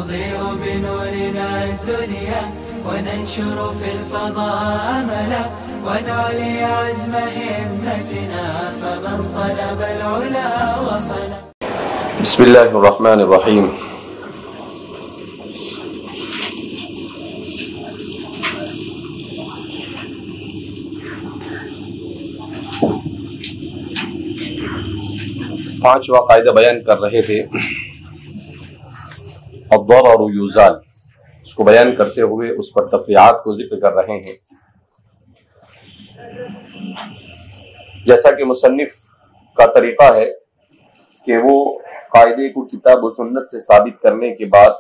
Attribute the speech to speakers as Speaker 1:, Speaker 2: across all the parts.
Speaker 1: نضيء بنورنا الدنيا وننشر في الفضاء أملا ونعلي عزم همتنا فمن طلب العلا وصل.
Speaker 2: بسم الله الرحمن الرحیم. پانچواں قاعدہ بیان کر رہے تھے، الضرر یزال. اس کو بیان کرتے ہوئے اس پر تفریعات کو ذکر کر رہے ہیں. جیسا کہ مصنف کا طریقہ ہے کہ وہ قاعدے کو کتاب و سنت سے ثابت کرنے کے بعد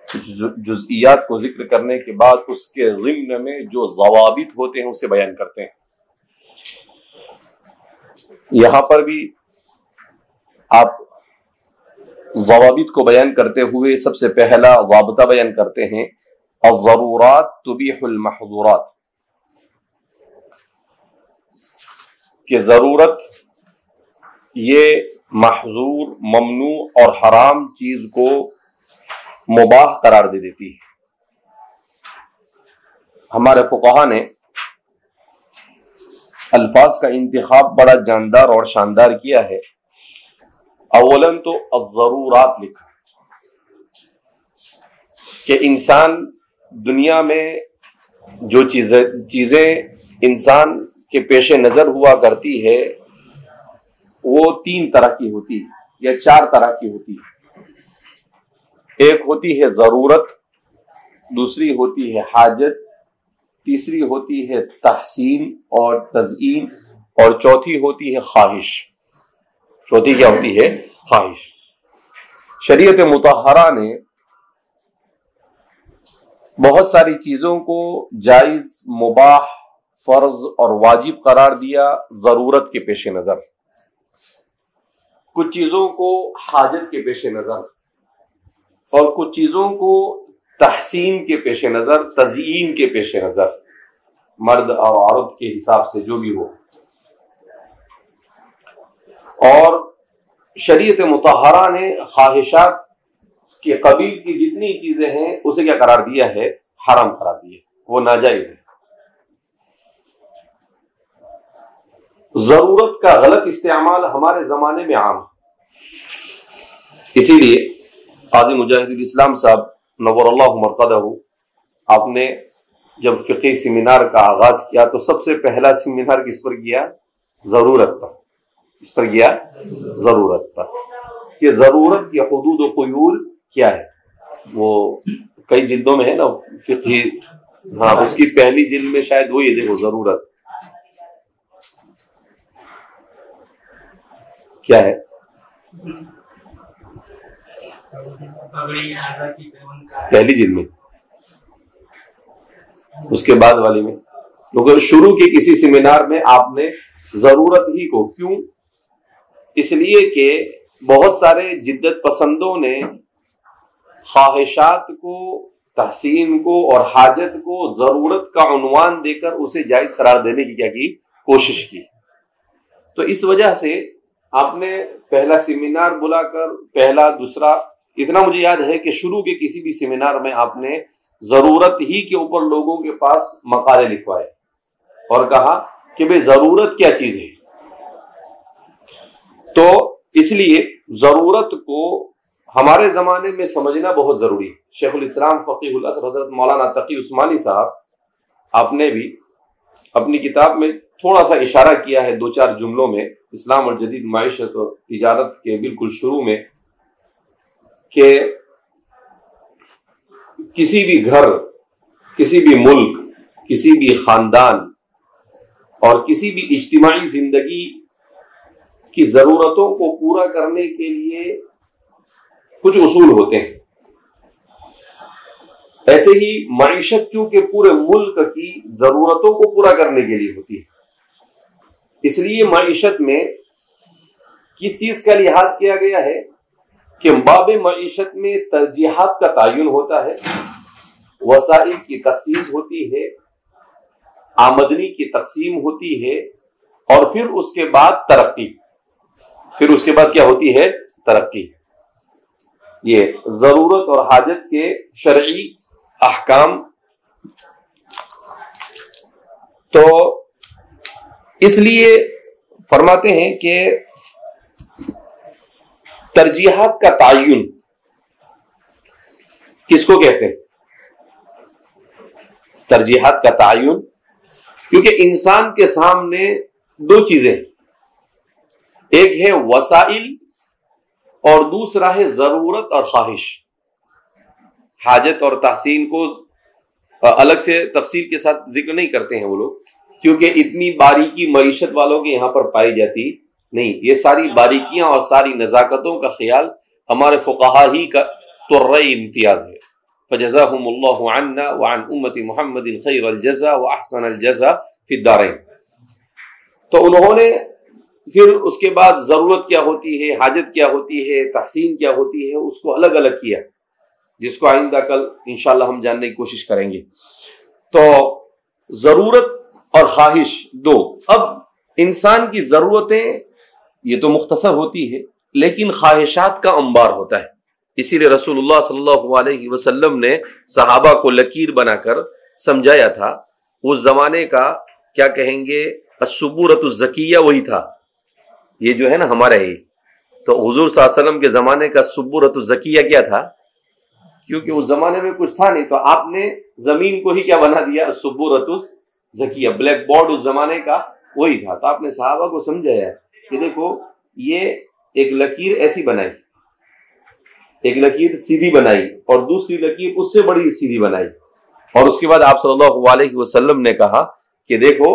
Speaker 2: کچھ جزئیات کو ذکر کرنے کے بعد اس کے ضمن میں جو ضوابط ہوتے ہیں اسے بیان کرتے ہیں. یہاں پر بھی آپ ضوابط کو بیان کرتے ہوئے سب سے پہلا ضابطہ بیان کرتے ہیں، الضرورات تبیح المحظورات، کہ ضرورت یہ محظور، ممنوع اور حرام چیز کو مباح قرار دے دیتی ہے. ہمارے فقہا نے الفاظ کا انتخاب بڑا جاندار اور شاندار کیا ہے. اولاً تو الضرورات لکھا کہ انسان دنیا میں جو چیزیں انسان کے پیش نظر ہوا کرتی ہے وہ تین طرح کی ہوتی ہے یا چار طرح کی ہوتی ہے. ایک ہوتی ہے ضرورت، دوسری ہوتی ہے حاجت، تیسری ہوتی ہے تحسین اور تزئین، اور چوتھی ہوتی ہے خواہش. چوتھی کیا ہوتی ہے؟ خواہش. شریعت مطہرہ نے بہت ساری چیزوں کو جائز، مباح، فرض اور واجب قرار دیا ضرورت کے پیش نظر، کچھ چیزوں کو حاجت کے پیش نظر، اور کچھ چیزوں کو تحسین کے پیش نظر، تزئین کے پیش نظر، مرد اور عورت کے حساب سے جو بھی ہو. اور شریعت مطہرہ نے خواہشات کے قبیل کی جتنی چیزیں ہیں اسے کیا قرار دیا ہے؟ حرام قرار دیا، وہ ناجائز ہے. ضرورت کا غلط استعمال ہمارے زمانے میں عام ہے. اسی لیے قاضی مجاہد الاسلام صاحب نور اللہ مرقدہ، آپ نے جب فقہی سیمینار کا آغاز کیا تو سب سے پہلا سیمینار کس پر کیا؟ ضرورت پر. اس پر کیا؟ ضرورت پر. کہ ضرورت کی حدود و قیود کیا ہے؟ وہ کئی جلدوں میں ہے نا فقہی، ہاں اس کی پہلی جلد میں شاید وہی ہے، دیکھو ضرورت کیا ہے. پہلی جلد میں، اس کے بعد والی میں. کیونکہ شروع کے کسی سیمینار میں آپ نے ضرورت ہی کو، کیوں؟ اس لیے کہ بہت سارے جدت پسندوں نے خواہشات کو، تحسین کو اور حاجت کو ضرورت کا عنوان دے کر اسے جائز قرار دینے کی کیا کی کوشش کی. تو اس وجہ سے آپ نے پہلا سیمینار بلا کر پہلا، دوسرا، اتنا مجھے یاد ہے کہ شروع کے کسی بھی سیمینار میں آپ نے ضرورت ہی کے اوپر لوگوں کے پاس مقالے لکھوائے اور کہا کہ بھئی ضرورت کیا چیز ہے. تو اس لیے ضرورت کو ہمارے زمانے میں سمجھنا بہت ضروری ہے. شیخ الاسلام فقیہ الازہر حضرت مولانا تقی عثمانی صاحب، آپ نے بھی اپنی کتاب میں تھوڑا سا اشارہ کیا ہے دو چار جملوں میں، اسلام اور جدید معیشت اور تجارت کے بالکل شروع میں، کہ کسی بھی گھر، کسی بھی ملک، کسی بھی خاندان اور کسی بھی اجتماعی زندگی کی ضرورتوں کو پورا کرنے کے لیے کچھ اصول ہوتے ہیں. ایسے ہی معیشت چونکہ پورے ملک کی ضرورتوں کو پورا کرنے کے لیے ہوتی ہے، اس لیے معیشت میں کس چیز کا لحاظ کیا گیا ہے کہ باب معیشت میں ترجیحات کا تعین ہوتا ہے، وسائل کی تقسیم ہوتی ہے، آمدنی کی تقسیم ہوتی ہے، اور پھر اس کے بعد ترقی. پھر اس کے بعد کیا ہوتی ہے؟ ترقی. یہ ضرورت اور حاجت کے شرعی احکام. تو اس لیے فرماتے ہیں کہ ترجیحات کا تعین کس کو کہتے ہیں؟ ترجیحات کا تعین، کیونکہ انسان کے سامنے دو چیزیں ہیں، ایک ہے وسائل اور دوسرا ہے ضرورت اور خواہش. حاجت اور تحسین کو الگ سے تفصیل کے ساتھ ذکر نہیں کرتے ہیں وہ لوگ، کیونکہ اتنی باریکی معیشت والوں کے یہاں پر پائی جاتی نہیں. یہ ساری باریکیاں اور ساری نزاکتوں کا خیال ہمارے فقہا ہی کا ترئی امتیاز ہے. فجزاهم اللہ عنا وعن امت محمد خیر الجزا واحسن الجزا فی الدارین. تو انہوں نے پھر اس کے بعد ضرورت کیا ہوتی ہے، حاجت کیا ہوتی ہے، تحسین کیا ہوتی ہے، اس کو الگ الگ کیا، جس کو آئندہ کل انشاءاللہ ہم جاننے کی کوشش کریں گے. تو ضرورت اور خواہش دو. اب انسان کی ضرورتیں یہ تو مختصر ہوتی ہے، لیکن خواہشات کا انبار ہوتا ہے. اسی لیے رسول اللہ صلی اللہ علیہ وسلم نے صحابہ کو لکیر بنا کر سمجھایا تھا. اس زمانے کا کیا کہیں گے، السبورۃ الزکیہ وہی تھا. یہ جو ہے نا ہمارا ہی، تو حضور صلی اللہ علیہ وسلم کے زمانے کا السبورۃ الزکیہ کیا تھا؟ کیونکہ اس زمانے میں کچھ تھا نہیں، تو آپ نے زمین کو ہی کیا بنا دیا، السبورۃ الزکیہ. بلیک بورڈ اس زمانے کا وہی تھا. تو آپ نے صحابہ کو سمجھایا کہ دیکھو یہ ایک لکیر ایسی بنائی، ایک لکیر سیدھی بنائی اور دوسری لکیر اس سے بڑی سیدھی بنائی. اور اس کے بعد آپ صلی اللہ علیہ وسلم نے کہا کہ دیکھو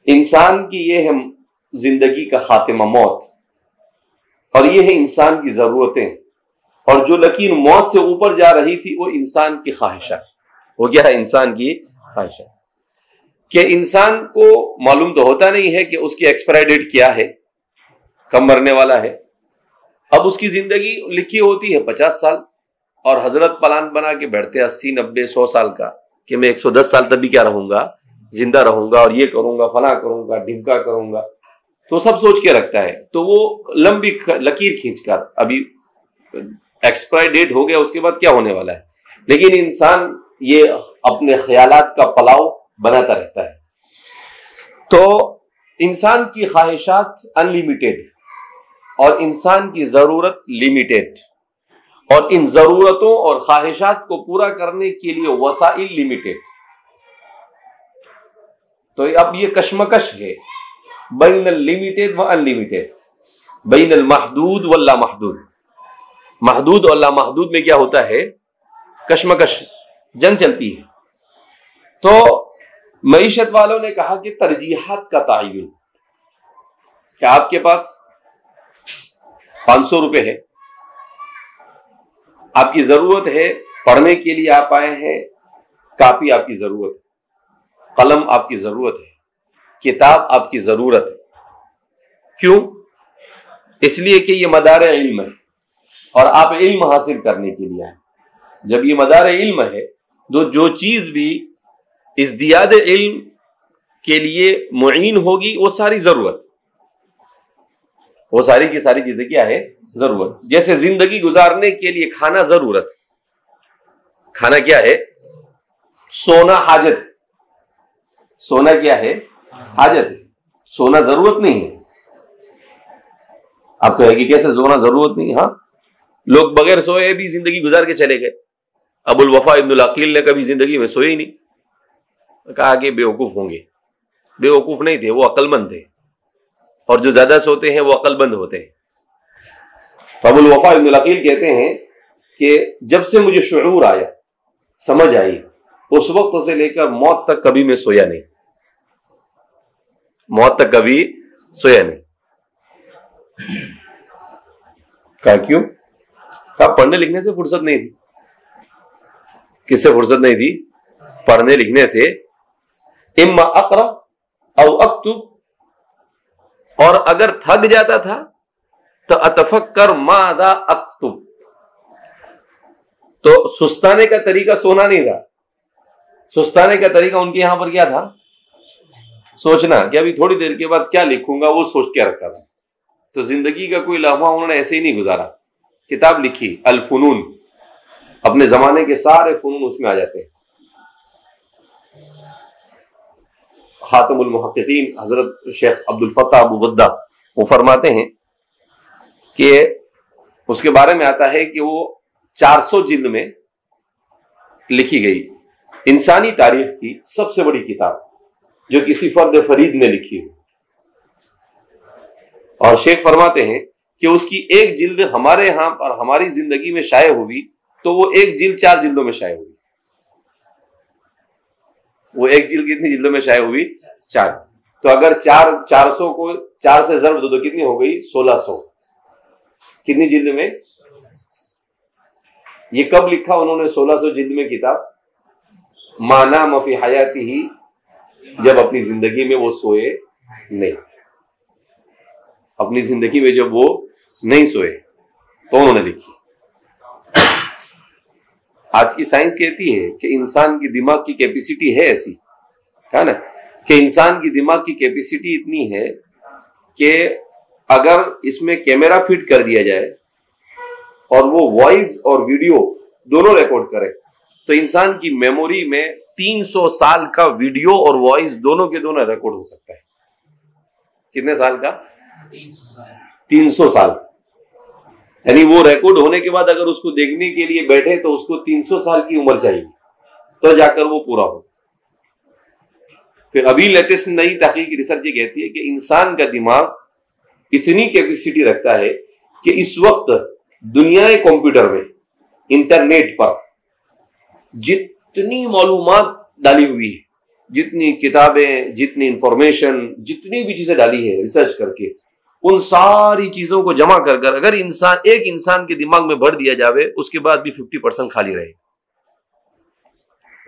Speaker 2: انسان کی یہ ہے زندگی کا خاتمہ موت، اور یہ ہے انسان کی ضرورتیں، اور جو لکیر موت سے اوپر جا رہی تھی وہ انسان کی خواہشات. وہ کیا ہے؟ انسان کی خواہشات. کہ انسان کو معلوم تو ہوتا نہیں ہے کہ اس کی ایکسپائری ڈیٹ کیا ہے، کب مرنے والا ہے. اب اس کی زندگی لکھی ہوتی ہے 50 سال، اور حضرت پلان بنا کے بیٹھتے 80 90 100 سال کا کہ میں 110 سال تک بھی کیا رہوں گا، زندہ رہوں گا، اور یہ کروں گا، فلاں کروں گا، ڈھمکا کروں گا. تو سب سوچ کے رکھتا ہے. تو وہ لمبی لکیر کھینچ کر ابھی ایکسپائری ڈیٹ ہو گیا، اس کے بعد کیا ہونے والا ہے. لیکن انسان یہ اپنے خیالات کا پلاؤ بناتا رہتا ہے. تو انسان کی خواہشات انلیمیٹڈ اور انسان کی ضرورت لمیٹڈ، اور ان ضرورتوں اور خواہشات کو پورا کرنے کے لیے وسائل لمیٹڈ. تو اب یہ کشمکش ہے بین اللمیٹڈ و انلیمیٹڈ، بین المحدود واللا محدود. محدود اور لامحدود میں کیا ہوتا ہے؟ کشمکش، جنگ چلتی ہے. تو معیشت والوں نے کہا کہ ترجیحات کا تعین، کہ آپ کے پاس 500 روپے ہے، آپ کی ضرورت ہے، پڑھنے کے لیے آپ آئے ہیں، کاپی آپ کی ضرورت ہے، قلم آپ کی ضرورت ہے، کتاب آپ کی ضرورت ہے. کیوں؟ اس لیے کہ یہ مدار علم ہے اور آپ علم حاصل کرنے کے لیے آئے. جب یہ مدار علم ہے تو جو چیز بھی ازدیاد علم کے لیے معین ہوگی وہ ساری ضرورت، وہ ساری کی ساری چیزیں کیا ہے؟ ضرورت. جیسے زندگی گزارنے کے لیے کھانا ضرورت، کھانا کیا ہے؟ سونا حاجت. سونا کیا ہے؟ حاجت ہے. سونا ضرورت نہیں ہے. آپ کہے کہ کیسے سونا ضرورت نہیں؟ ہاں، لوگ بغیر سوئے بھی زندگی گزار کے چلے گئے. ابو الوفا ابن العقیل نے کبھی زندگی میں سوئے ہی نہیں. کہا کہ بے وقوف ہوں گے. بے وقوف نہیں تھے، وہ عقل مند تھے، اور جو زیادہ سوتے ہیں وہ عقل مند ہوتے ہیں. تو ابو الوفا ابن العقیل کہتے ہیں کہ جب سے مجھے شعور آیا، سمجھ آئی، اس وقت سے لے کر موت تک کبھی میں سویا نہیں. موت تک کبھی سویا نہیں. کہا کیوں؟ کہا پڑھنے لکھنے سے فرصت نہیں تھی. کس سے فرصت نہیں تھی؟ پڑھنے لکھنے سے. اما اقرا او اکتب، اور اگر تھک جاتا تھا تو اتفکر ماذا اکتب. تو سستانے کا طریقہ سونا نہیں تھا. سستانے کا طریقہ ان کے یہاں پر کیا تھا؟ سوچنا، کہ ابھی تھوڑی دیر کے بعد کیا لکھوں گا، وہ سوچ کے رکھتا تھا. تو زندگی کا کوئی لمحہ انہوں نے ایسے ہی نہیں گزارا. کتاب لکھی الفنون، اپنے زمانے کے سارے فنون اس میں آ جاتے ہیں. خاتم المحققین حضرت شیخ عبد الفتاح ابو غدہ وہ فرماتے ہیں کہ اس کے بارے میں آتا ہے کہ وہ 400 جلد میں لکھی گئی انسانی تاریخ کی سب سے بڑی کتاب جو کسی فرد فرید نے لکھی ہے. اور شیخ فرماتے ہیں کہ اس کی ایک جلد ہمارے ہاں اور ہماری زندگی میں شائع ہوئی تو وہ ایک جلد 4 جلدوں میں شائع ہوئی. وہ ایک جلد کتنی جلدوں میں شائع ہوئی؟ 4. تو اگر 400 کو 4 سے ضرب دو تو کتنی ہو گئی؟ 1600. کتنی جلد میں؟ یہ کب لکھا انہوں نے 1600 جلد میں کتاب؟ ما نام فی حیاتی ہی، جب اپنی زندگی میں وہ سوئے نہیں. اپنی زندگی میں جب وہ نہیں سوئے تو انہوں نے لکھی. آج کی سائنس کہتی ہے کہ انسان کی دماغ کی کیپیسٹی ہے ایسی ہے نا، کہ انسان کی دماغ کی کیپیسٹی اتنی ہے کہ اگر اس میں کیمرہ فٹ کر دیا جائے اور وہ وائس اور ویڈیو دونوں ریکارڈ کرے تو انسان کی میموری میں 300 سال کا ویڈیو اور وائس دونوں کے دونوں ریکارڈ ہو سکتا ہے. کتنے سال کا؟ 300 سال. یعنی وہ ریکارڈ ہونے کے بعد اگر اس کو دیکھنے کے لیے بیٹھے تو اس کو 300 سال کی عمر چاہیے تو جا کر وہ پورا ہو. پھر ابھی لیٹسٹ نئی تحقیقی ریسرچ یہ کہتی ہے کہ انسان کا دماغ اتنی کیپیسٹی رکھتا ہے کہ اس وقت دنیا کمپیوٹر میں انٹرنیٹ پر جتنی معلومات ڈالی ہوئی ہے، جتنی کتابیں، جتنی انفارمیشن، جتنی بھی چیزیں ڈالی ہے ریسرچ کر کے، ان ساری چیزوں کو جمع کر کر اگر ایک انسان کے دماغ میں بھر دیا جاوے اس کے بعد بھی 50% خالی رہے گا.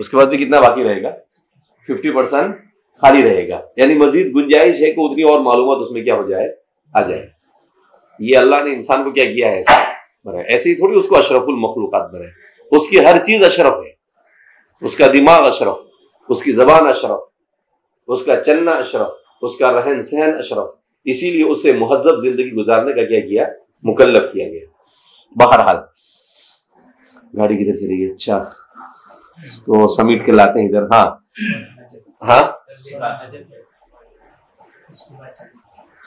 Speaker 2: اس کے بعد بھی کتنا باقی رہے گا؟ 50% خالی رہے گا. یعنی مزید گنجائش ہے کہ اتنی اور معلومات اس میں کیا ہو جائے، آ جائے. یہ اللہ نے انسان کو کیا کیا ہے ایسا بنایا. ایسے ہی تھوڑی اس کو اشرف المخلوقات بنائے. اس کی ہر چیز اشرف ہے. اس کا دماغ اشرف، اس کی زبان اشرف، اس کا چلنا اشرف، اس کا رہن سہن اشرف. اسی لیے اسے مہذب زندگی گزارنے کا کیا کیا؟ مکلف کیا گیا. بہرحال گاڑی کدھر چلی گئی؟ اچھا تو سمیٹ کے لاتے ہیں ادھر. ہاں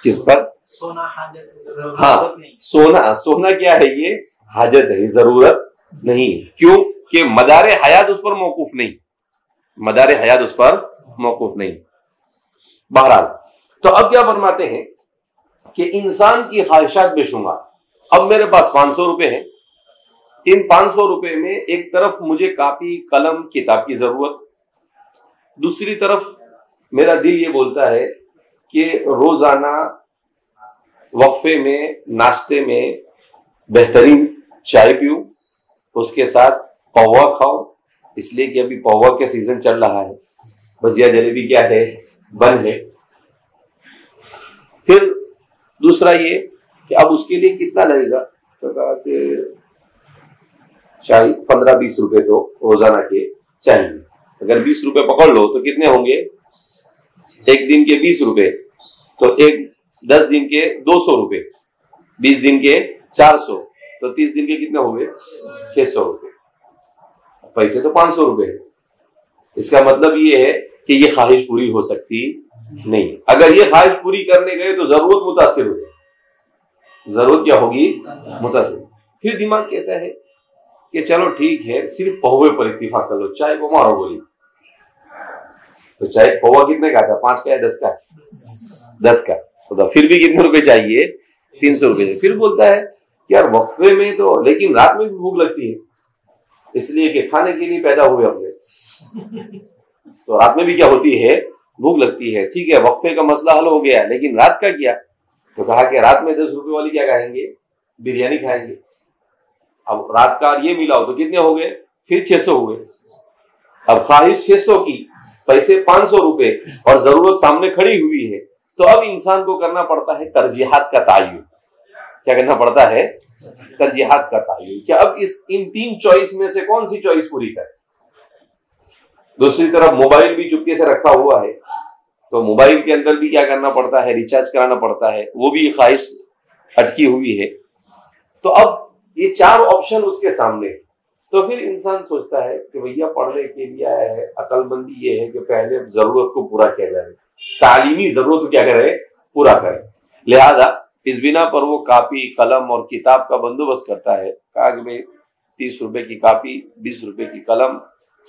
Speaker 2: کس پر؟ ہاں سونا کیا ہے؟ یہ حاجت ہے، ضرورت نہیں. کیوں کہ مدار حیات اس پر موقوف نہیں. مدار حیات اس پر موقوف نہیں. بہرحال تو اب کیا فرماتے ہیں کہ انسان کی خواہشات بے شمار. اب میرے پاس 500 روپے ہیں. ان 500 روپے میں ایک طرف مجھے کاپی قلم کتاب کی ضرورت، دوسری طرف میرا دل یہ بولتا ہے کہ روزانہ وقفے میں ناشتے میں بہترین چائے پیوں، اس کے ساتھ پہوا کھاؤ، اس لیے کہ ابھی پہوا کا سیزن چل رہا ہے، بھجیا جلیبی کیا ہے؟ بن ہے. پھر دوسرا یہ کہ اب اس کے لیے کتنا لگے گا؟ تو کہا کہ 15-20 روپے تو روزانہ کے چاہیے. اگر 20 روپے پکڑ لو تو کتنے ہوں گے؟ ایک دن کے 20 روپے تو 10 دن کے 200 روپے، 20 دن کے 400 تو 30 دن کے کتنے ہوں گے؟ 600 روپے. پیسے تو 500 روپے ہے. اس کا مطلب یہ ہے کہ یہ خواہش پوری ہو سکتی نہیں. اگر یہ خواہش پوری کرنے گئے تو ضرورت متاثر ہو جائے. ضرورت کیا ہوگی؟ متاثر. پھر دماغ کہتا ہے کہ چلو ٹھیک ہے صرف پہوے پر اتفاق کر لو، چائے کو مارو گولی. تو چائے پہوا کتنے کا تھا؟ 5 کا یا 10 کا؟ 10 کا. تو پھر بھی کتنے روپے چاہیے؟ 300 روپے. پھر بولتا ہے کہ یار وقفے میں تو، لیکن رات میں بھی بھوک لگتی ہے، اس لیے کہ کھانے کے لیے پیدا ہوئے ہم نے، تو رات میں بھی کیا ہوتی ہے؟ بھوک لگتی ہے. ٹھیک ہے وقفے کا مسئلہ حل ہو گیا، لیکن رات کا کیا؟ تو کہا کہ رات میں 10 روپے والی کیا کھائیں گے؟ بریانی کھائیں گے. اب رات کا یہ ملا ہو تو کتنے ہو گئے؟ پھر 600 ہوئے. اب خواہش 600 کی، پیسے 500 روپے اور ضرورت سامنے کھڑی ہوئی ہے، تو اب انسان کو کرنا پڑتا ہے ترجیحات کا تعین. کیا کرنا پڑتا ہے؟ ترجیحات کا تعین. کہ اب ان 3 چوائس میں سے کون سی چوائس پوری کرے. دوسری طرف موبائل بھی چپکے سے رکھا ہوا ہے، تو موبائل کے اندر بھی کیا کرنا پڑتا ہے؟ ریچارج کرانا پڑتا ہے. وہ بھی خواہش اٹکی ہوئی ہے. تو اب یہ 4 آپشن اس کے سامنے. تو پھر انسان سوچتا ہے کہ بھیا پڑھنے کے لیے آیا ہے, عقل مندی یہ ہے کہ پہلے ضرورت کو پورا کیا جائے, تعلیمی ضرورت کو کیا کرے, پورا کرے. لہذا اس بنا پر وہ کاپی قلم اور کتاب کا بندوبست کرتا ہے. کہا کہ بھائی 30 روپے کی کاپی, 20 روپے کی قلم,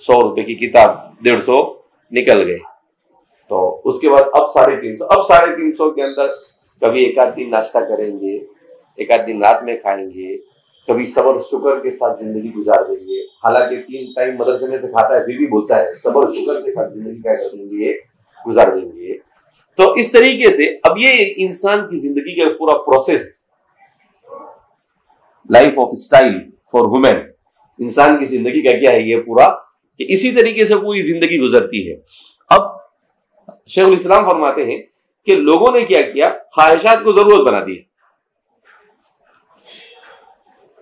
Speaker 2: 100 روپے کی کتاب, 150 نکل گئے. تو اس کے بعد اب 350. اب 350 کے اندر کبھی ایک آدھ دن ناشتہ کریں گے, ایک آدھ دن رات میں کھائیں گے, کبھی صبر شکر کے ساتھ زندگی گزار دیں گے. حالانکہ 3 ٹائم مدرسے میں سے کھاتا ہے پھر بھی بولتا ہے صبر شکر کے ساتھ زندگی کیا کر دیں گے, گزار دیں گے. تو اس طریقے سے اب یہ انسان کی زندگی کا پورا process, life of style for women, انسان کی زندگی کا کیا ہے یہ پورا, کہ اسی طریقے سے پوری زندگی گزرتی ہے. اب شیخ الاسلام فرماتے ہیں کہ لوگوں نے کیا کیا, خواہشات کو ضرورت بنا دی.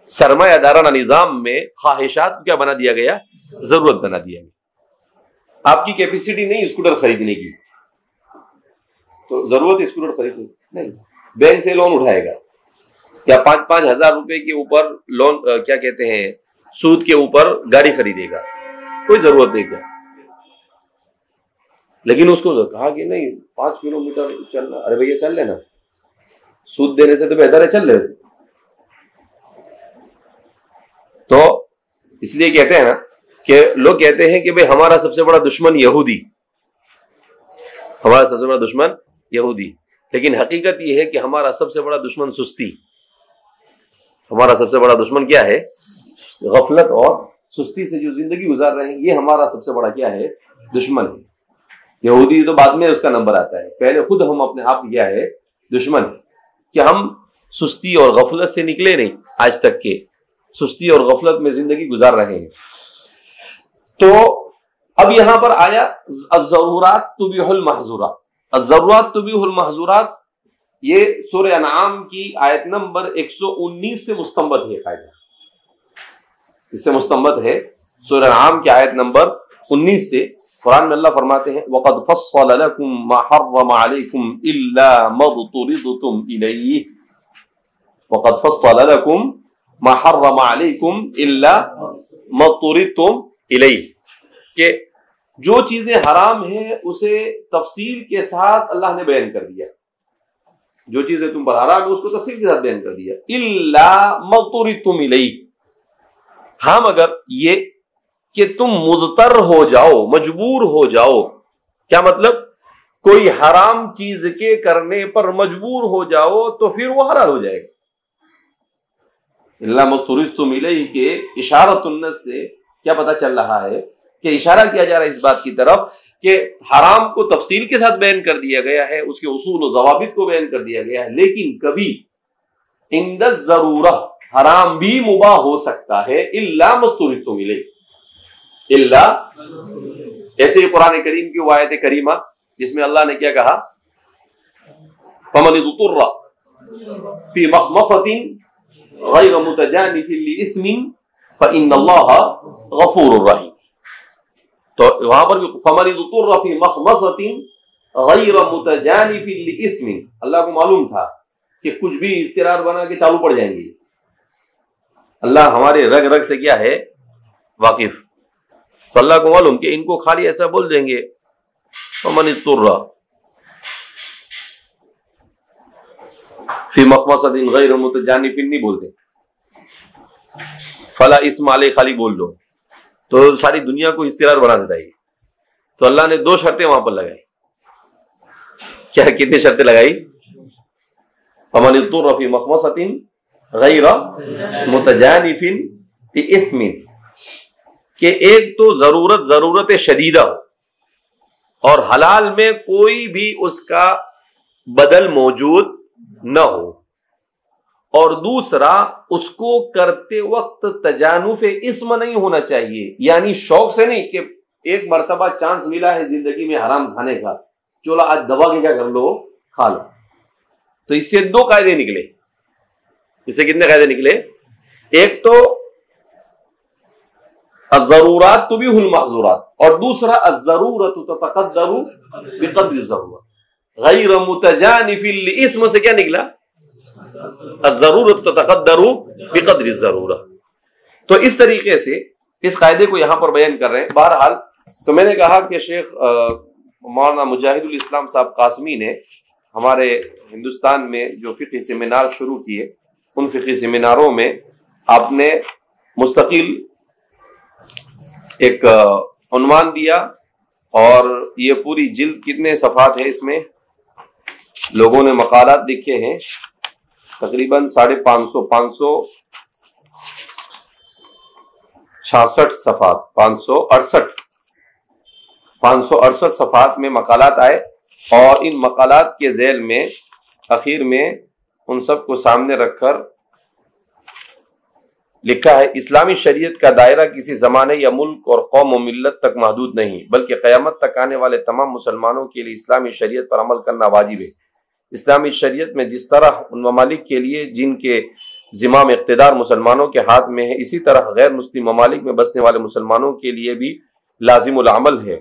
Speaker 2: سرمایہ دارانہ نظام میں خواہشات کو کیا بنا دیا گیا, ضرورت بنا دیا گیا. آپ کی کیپیسٹی نہیں اسکوٹر خریدنے کی, تو ضرورت اسکوٹر خریدنے نہیں, بینک سے لون اٹھائے گا یا 5-5 ہزار روپے کے اوپر لون, کیا کہتے ہیں, سود کے اوپر گاڑی خریدے گا, کوئی ضرورت نہیں کیا. لیکن اس کو کہا کہ نہیں 5 کلومیٹر چلنا, ارے بھیا چل لینا, سود دینے سے تو بہتر ہے چل لے. تو اس لیے کہتے ہیں نا کہ لوگ کہتے ہیں کہ بھئی ہمارا سب سے بڑا دشمن یہودی, ہمارا سب سے بڑا دشمن یہودی. لیکن حقیقت یہ ہے کہ ہمارا سب سے بڑا دشمن سستی, ہمارا سب سے بڑا دشمن کیا ہے, غفلت اور سستی سے جو زندگی گزار رہے ہیں, یہ ہمارا سب سے بڑا کیا ہے, دشمن ہے. یہودی تو بعد میں اس کا نمبر آتا ہے, پہلے خود ہم اپنے آپ کیا ہے دشمن, کہ ہم سستی اور غفلت سے نکلے نہیں, آج تک کے سستی اور غفلت میں زندگی گزار رہے ہیں. تو اب یہاں پر آیا الضرورات تبیح المحظورات. الضرورات تبیح المحظورات یہ سورہ انعام کی آیت نمبر 119 سے مستنبط ہے. قاعدہ اس سے مستنبط ہے سورہ انعام کی آیت نمبر 19 سے. قرآن میں اللہ فرماتے ہیں وَقَدْ فَصَّلَ لَكُمْ مَا حَرَّمَ عَلَيْكُمْ إِلَّا مَا اضْطُرِرْتُمْ إِلَيْهِ. وَقَدْ فَصَّلَ لَكُمْ مَا حَرَّمَ عَلَيْكُمْ إِلَّا مَا اضْطُرِرْتُمْ إِلَيْهِ, کہ جو چیزیں حرام ہیں اسے تفصیل کے ساتھ اللہ نے بیان کر دیا. جو چیزیں تم پر حرام ہیں اس کو تفصیل کے ساتھ بیان کر دیا. إِلَّا مَا اضْطُرِرْتُمْ إِلَيْهِ, ہاں مگر یہ کہ تم مضطر ہو جاؤ, مجبور ہو جاؤ. کیا مطلب, کوئی حرام چیز کے کرنے پر مجبور ہو جاؤ تو پھر وہ حلال ہو جائے گا. اللہ مسترستم الیہ کے اشارۃ النص سے کیا پتہ چل رہا ہے کہ اشارہ کیا جا رہا ہے اس بات کی طرف کہ حرام کو تفصیل کے ساتھ بیان کر دیا گیا ہے, اس کے اصول و ضوابط کو بیان کر دیا گیا ہے, لیکن کبھی عند الضرورہ حرام بھی مباح ہو سکتا ہے. الا مسترستم الیہ, الا, ایسے ہی قرآن کریم کی وہ آیت کریمہ جس میں اللہ نے کیا کہا, فَمَنِ اضْطُرَّ فِي مَخْمَصَةٍ غَيْرَ مُتَجَانِفٍ لِإِثْمٍ فَإِنَّ اللَّهَ غَفُورٌ رَحِيمٌ. تو وہاں پر بھی فَمَنِ اضْطُرَّ فِي مَخْمَصَةٍ غَيْرَ مُتَجَانِفٍ لِإِثْمٍ, اللہ کو معلوم تھا کہ کچھ بھی اضطرار بنا کے چالو پڑ جائیں گے. اللہ ہمارے رگ رگ سے کیا ہے, واقف. تو اللہ کو معلوم کہ ان کو خالی ایسا بول دیں گے فَمَنِ اضْطُرَّ فِي مَخْمَصَةٍ غَيْرَ مُتَجَانِفٍ نہیں بولتے, فَلَا اِسْمَ عَلَيْهِ خالی بول دو, تو ساری دنیا کو اضطرار بنا دیتا ہے. تو اللہ نے 2 شرطیں وہاں پر لگائی. کیا, کتنی شرطیں لگائی؟ فَمَنِ اضْطُرَّ فِي مَخْمَصَةٍ غَيْرَ مُتَجَانِفٍ لِإِثْمٍ, کہ ایک تو ضرورت شدیدہ ہو اور حلال میں کوئی بھی اس کا بدل موجود نہ ہو, اور دوسرا اس کو کرتے وقت تجانف اسم نہیں ہونا چاہیے, یعنی شوق سے نہیں کہ ایک مرتبہ چانس ملا ہے زندگی میں حرام کھانے کا, چلو آج دبا کے کیا کر لو, کھا لو. تو اس سے 2 قاعدے نکلے. اس سے کتنے قاعدے نکلے؟ ایک تو الضرورات تبیح المحظورات, اور دوسرا الضرورت تتقدر بقدر الضرورت. غیر متجانف لاسم سے کیا نکلا؟ الضرورت تتقدر بقدر الضرورہ. تو اس طریقے سے اس قاعدے کو یہاں پر بیان کر رہے ہیں. بہرحال تو میں نے کہا کہ شیخ مولانا مجاہد الاسلام صاحب قاسمی نے ہمارے ہندوستان میں جو فقہی سیمینار شروع کیے، ان فقہی سیمیناروں میں آپ نے مستقل ایک عنوان دیا، اور یہ پوری جلد کتنے صفحات ہیں، اس میں لوگوں نے مقالات لکھے ہیں تقریباً 566 صفحات، 568 صفحات میں مقالات آئے، اور ان مقالات کے ذیل میں اخیر میں ان سب کو سامنے رکھ کر لکھا ہے اسلامی شریعت کا دائرہ کسی زمانے یا ملک اور قوم و ملت تک محدود نہیں، بلکہ قیامت تک آنے والے تمام مسلمانوں کے لیے اسلامی شریعت پر عمل کرنا واجب ہے. اسلامی شریعت میں جس طرح ان ممالک کے لیے جن کے زمام اقتدار مسلمانوں کے ہاتھ میں ہے، اسی طرح غیر مسلم ممالک میں بسنے والے مسلمانوں کے لیے بھی لازم العمل ہے.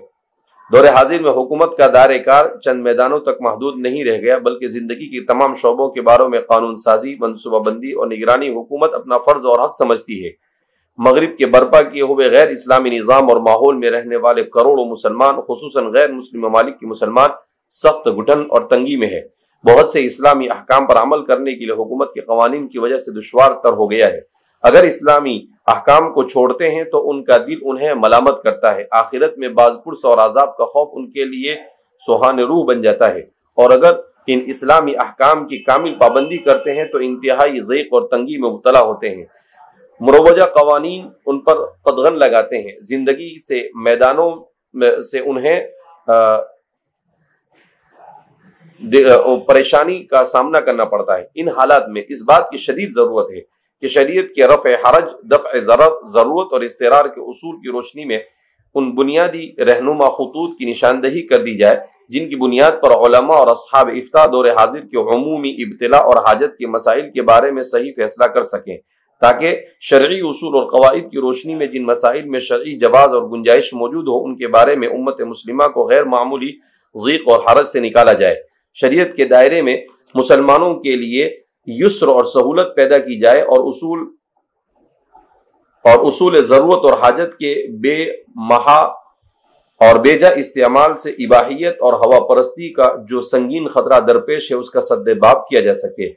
Speaker 2: دور حاضر میں حکومت کا دائرہ کار چند میدانوں تک محدود نہیں رہ گیا، بلکہ زندگی کی تمام شعبوں کے باروں میں قانون سازی، منصوبہ بندی اور نگرانی حکومت اپنا فرض اور حق سمجھتی ہے. مغرب کے برپا کیے ہوئے غیر اسلامی نظام اور ماحول میں رہنے والے کروڑوں مسلمان، خصوصاً غیر مسلم ممالک کے مسلمان، سخت گھٹن اور تنگی میں ہے. بہت سے اسلامی احکام پر عمل کرنے کے لیے حکومت کے قوانین کی وجہ سے دشوار تر ہو گیا ہے. اگر اسلامی احکام کو چھوڑتے ہیں تو ان کا دل انہیں ملامت کرتا ہے. آخرت میں باز پرس اور عذاب کا خوف ان کے لیے سوہان روح بن جاتا ہے، اور اگر ان اسلامی احکام کی کامل پابندی کرتے ہیں تو انتہائی ضیق اور تنگی میں مبتلا ہوتے ہیں. مروجہ قوانین ان پر قدغن لگاتے ہیں، زندگی سے میدانوں سے انہیں پریشانی کا سامنا کرنا پڑتا ہے. ان حالات میں اس بات کی شدید ضرورت ہے کہ شریعت کے رفع حرج، دفع ضرورت اور استقرار کے اصول کی روشنی میں ان بنیادی رہنما خطوط کی نشاندہی کر دی جائے جن کی بنیاد پر علماء اور اصحاب افتاء دور حاضر کے عمومی ابتلاء اور حاجت کے مسائل کے بارے میں صحیح فیصلہ کر سکیں، تاکہ شرعی اصول اور قواعد کی روشنی میں جن مسائل میں شرعی جواز اور گنجائش موجود ہو ان کے بارے میں امت مسلمہ کو غیر معمولی ضیق اور حرج سے نکالا جائے. شریعت کے دائرے میں مسلمانوں کے لیے یسر اور سہولت پیدا کی جائے، اور اصول ضرورت اور حاجت کے بے محا اور بیجا استعمال سے اباحیت اور ہوا پرستی کا جو سنگین خطرہ درپیش ہے اس کا سد باب کیا جا سکے.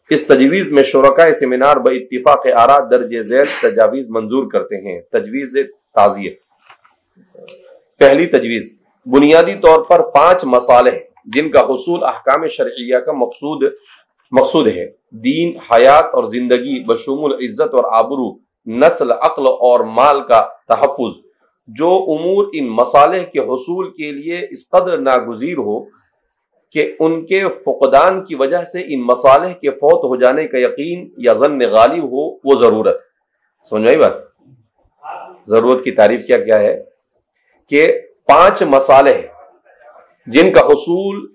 Speaker 2: اس تجویز میں شرکائے سیمینار بے اتفاق آراء درج ذیل تجاویز منظور کرتے ہیں. تجویز تعزیہ. پہلی تجویز، بنیادی طور پر 5 مصالح جن کا حصول احکام شرعیہ کا مقصود ہے: دین، حیات اور زندگی بشمول عزت اور آبرو، نسل، عقل اور مال کا تحفظ. جو امور ان مصالح کے حصول کے لیے اس قدر ناگزیر ہو کہ ان کے فقدان کی وجہ سے ان مصالح کے فوت ہو جانے کا یقین یا ظن غالب ہو، وہ ضرورت. سمجھ آئی بات؟ ضرورت کی تعریف کیا ہے کہ 5 مصالح جن کا حصول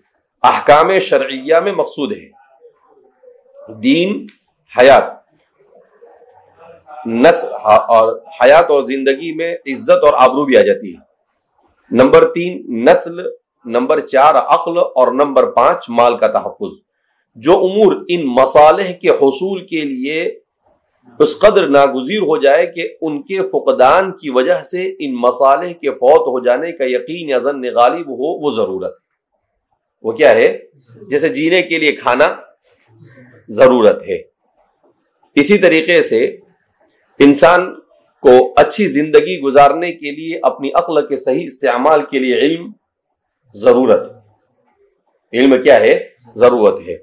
Speaker 2: احکام شرعیہ میں مقصود ہے: دین، حیات، نسل اور حیات اور زندگی میں عزت اور آبرو بھی آ جاتی ہے. نمبر 3 نسل، نمبر 4 عقل اور نمبر 5 مال کا تحفظ. جو امور ان مصالح کے حصول کے لیے اس قدر ناگزیر ہو جائے کہ ان کے فقدان کی وجہ سے ان مصالح کے فوت ہو جانے کا یقین یا ظن غالب ہو، وہ ضرورت. وہ کیا ہے؟ جیسے جینے کے لیے کھانا ضرورت ہے، اسی طریقے سے انسان کو اچھی زندگی گزارنے کے لیے اپنی عقل کے صحیح استعمال کے لیے علم ضرورت. علم کیا ہے؟ ضرورت ہے.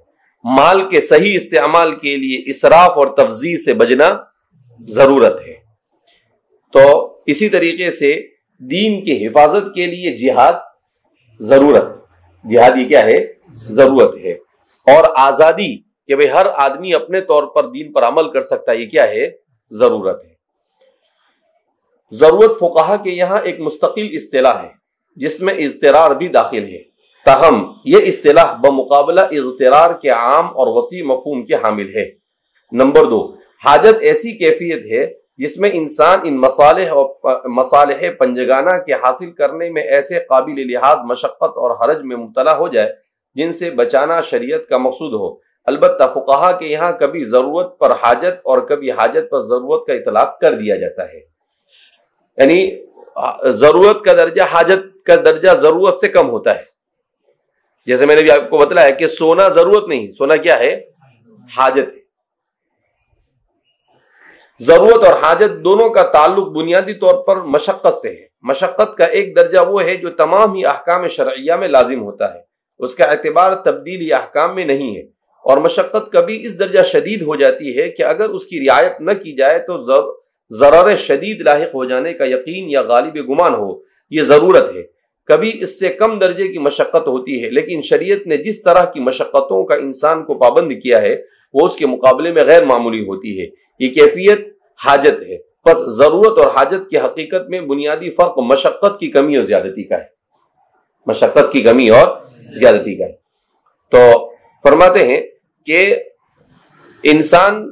Speaker 2: مال کے صحیح استعمال کے لیے اسراف اور تفضیع سے بچنا ضرورت ہے. تو اسی طریقے سے دین کی حفاظت کے لیے جہاد ضرورت. جہاد یہ کیا ہے؟ ضرورت ہے. اور آزادی کہ بھئی ہر آدمی اپنے طور پر دین پر عمل کر سکتا ہے، یہ کیا ہے؟ ضرورت ہے. ضرورت فقہا کے یہاں ایک مستقل اصطلاح ہے جس میں اضطرار بھی داخل ہے، تاہم یہ اصطلاح بمقابلہ اضطرار کے عام اور وسیع مفہوم کے حامل ہے. نمبر 2، حاجت ایسی کیفیت ہے جس میں انسان ان مصالح پنجگانہ کے حاصل کرنے میں ایسے قابل لحاظ مشقت اور حرج میں مبتلا ہو جائے جن سے بچانا شریعت کا مقصود ہو. البتہ فقہا کے یہاں کبھی ضرورت پر حاجت اور کبھی حاجت پر ضرورت کا اطلاق کر دیا جاتا ہے، یعنی ضرورت کا درجہ حاجت کا درجہ ضرورت سے کم ہوتا ہے. جیسے میں نے بھی آپ کو بتلایا کہ سونا ضرورت نہیں، سونا کیا ہے؟ حاجت ہے. ضرورت اور حاجت دونوں کا تعلق بنیادی طور پر مشقت سے ہے. مشقت کا ایک درجہ وہ ہے جو تمام ہی احکام شرعیہ میں لازم ہوتا ہے، اس کا اعتبار تبدیلی احکام میں نہیں ہے، اور مشقت کبھی اس درجہ شدید ہو جاتی ہے کہ اگر اس کی رعایت نہ کی جائے تو ضرر شدید لاحق ہو جانے کا یقین یا غالب گمان ہو. یہ ضرورت ہے. کبھی اس سے کم درجے کی مشقت ہوتی ہے، لیکن شریعت نے جس طرح کی مشقتوں کا انسان کو پابند کیا ہے وہ اس کے مقابلے میں غیر معمولی ہوتی ہے. یہ کیفیت حاجت ہے. پس ضرورت اور حاجت کی حقیقت میں بنیادی فرق مشقت کی کمی اور زیادتی کا ہے. مشقت کی کمی اور زیادتی کا ہے. تو فرماتے ہیں کہ انسان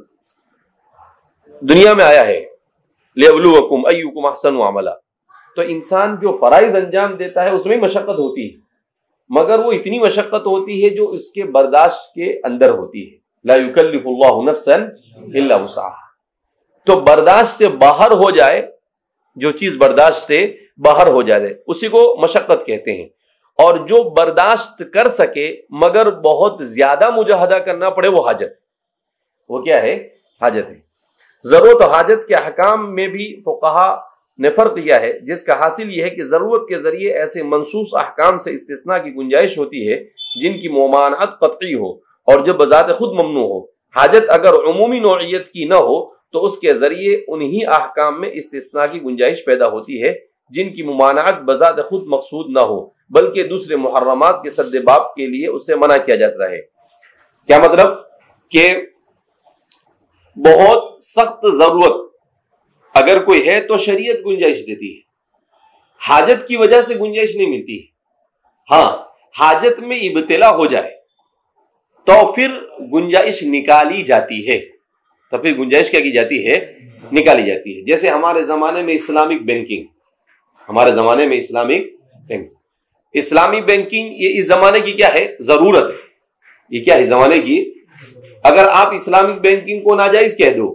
Speaker 2: دنیا میں آیا ہے لِيَبْلُوَكُمْ أَيُّكُمْ أَحْسَنُ عَمَلًا، تو انسان جو فرائض انجام دیتا ہے اس میں مشقت ہوتی ہے، مگر وہ اتنی مشقت ہوتی ہے جو اس کے برداشت کے اندر ہوتی ہے. لا يكلف الله نفسا الا وسعها. تو برداشت سے باہر ہو جائے، جو چیز برداشت سے باہر ہو جائے اسی کو مشقت کہتے ہیں. اور جو برداشت کر سکے مگر بہت زیادہ مجاہدہ کرنا پڑے وہ حاجت. وہ کیا ہے؟ حاجت ہے. ضرورت اور حاجت کے احکام میں بھی فقہا نے فرق کیا ہے، جس کا حاصل یہ ہے کہ ضرورت کے ذریعے ایسے منصوص احکام سے استثناء کی گنجائش ہوتی ہے جن کی ممانعت قطعی ہو اور جو بذات خود ممنوع ہو. حاجت اگر عمومی نوعیت کی نہ ہو تو اس کے ذریعے انہی احکام میں استثناء کی گنجائش پیدا ہوتی ہے جن کی ممانعت بذات خود مقصود نہ ہو بلکہ دوسرے محرمات کے سد باب کے لیے اسے منع کیا جاتا ہے. کیا مطلب؟ کہ بہت سخت ضرورت اگر کوئی ہے تو شریعت گنجائش دیتی ہے، حاجت کی وجہ سے گنجائش نہیں ملتی ہے. ہاں حاجت میں ابتلا ہو جائے تو پھر گنجائش نکالی جاتی ہے. تو پھر گنجائش کیا کی جاتی ہے؟ نکالی جاتی ہے. جیسے ہمارے زمانے میں اسلامک بینکنگ، ہمارے زمانے میں اسلامی بینکنگ یہ اس زمانے کی کیا ہے؟ ضرورت ہے. یہ کیا ہے؟ زمانے کی. اگر آپ اسلامک بینکنگ کو ناجائز کہہ دو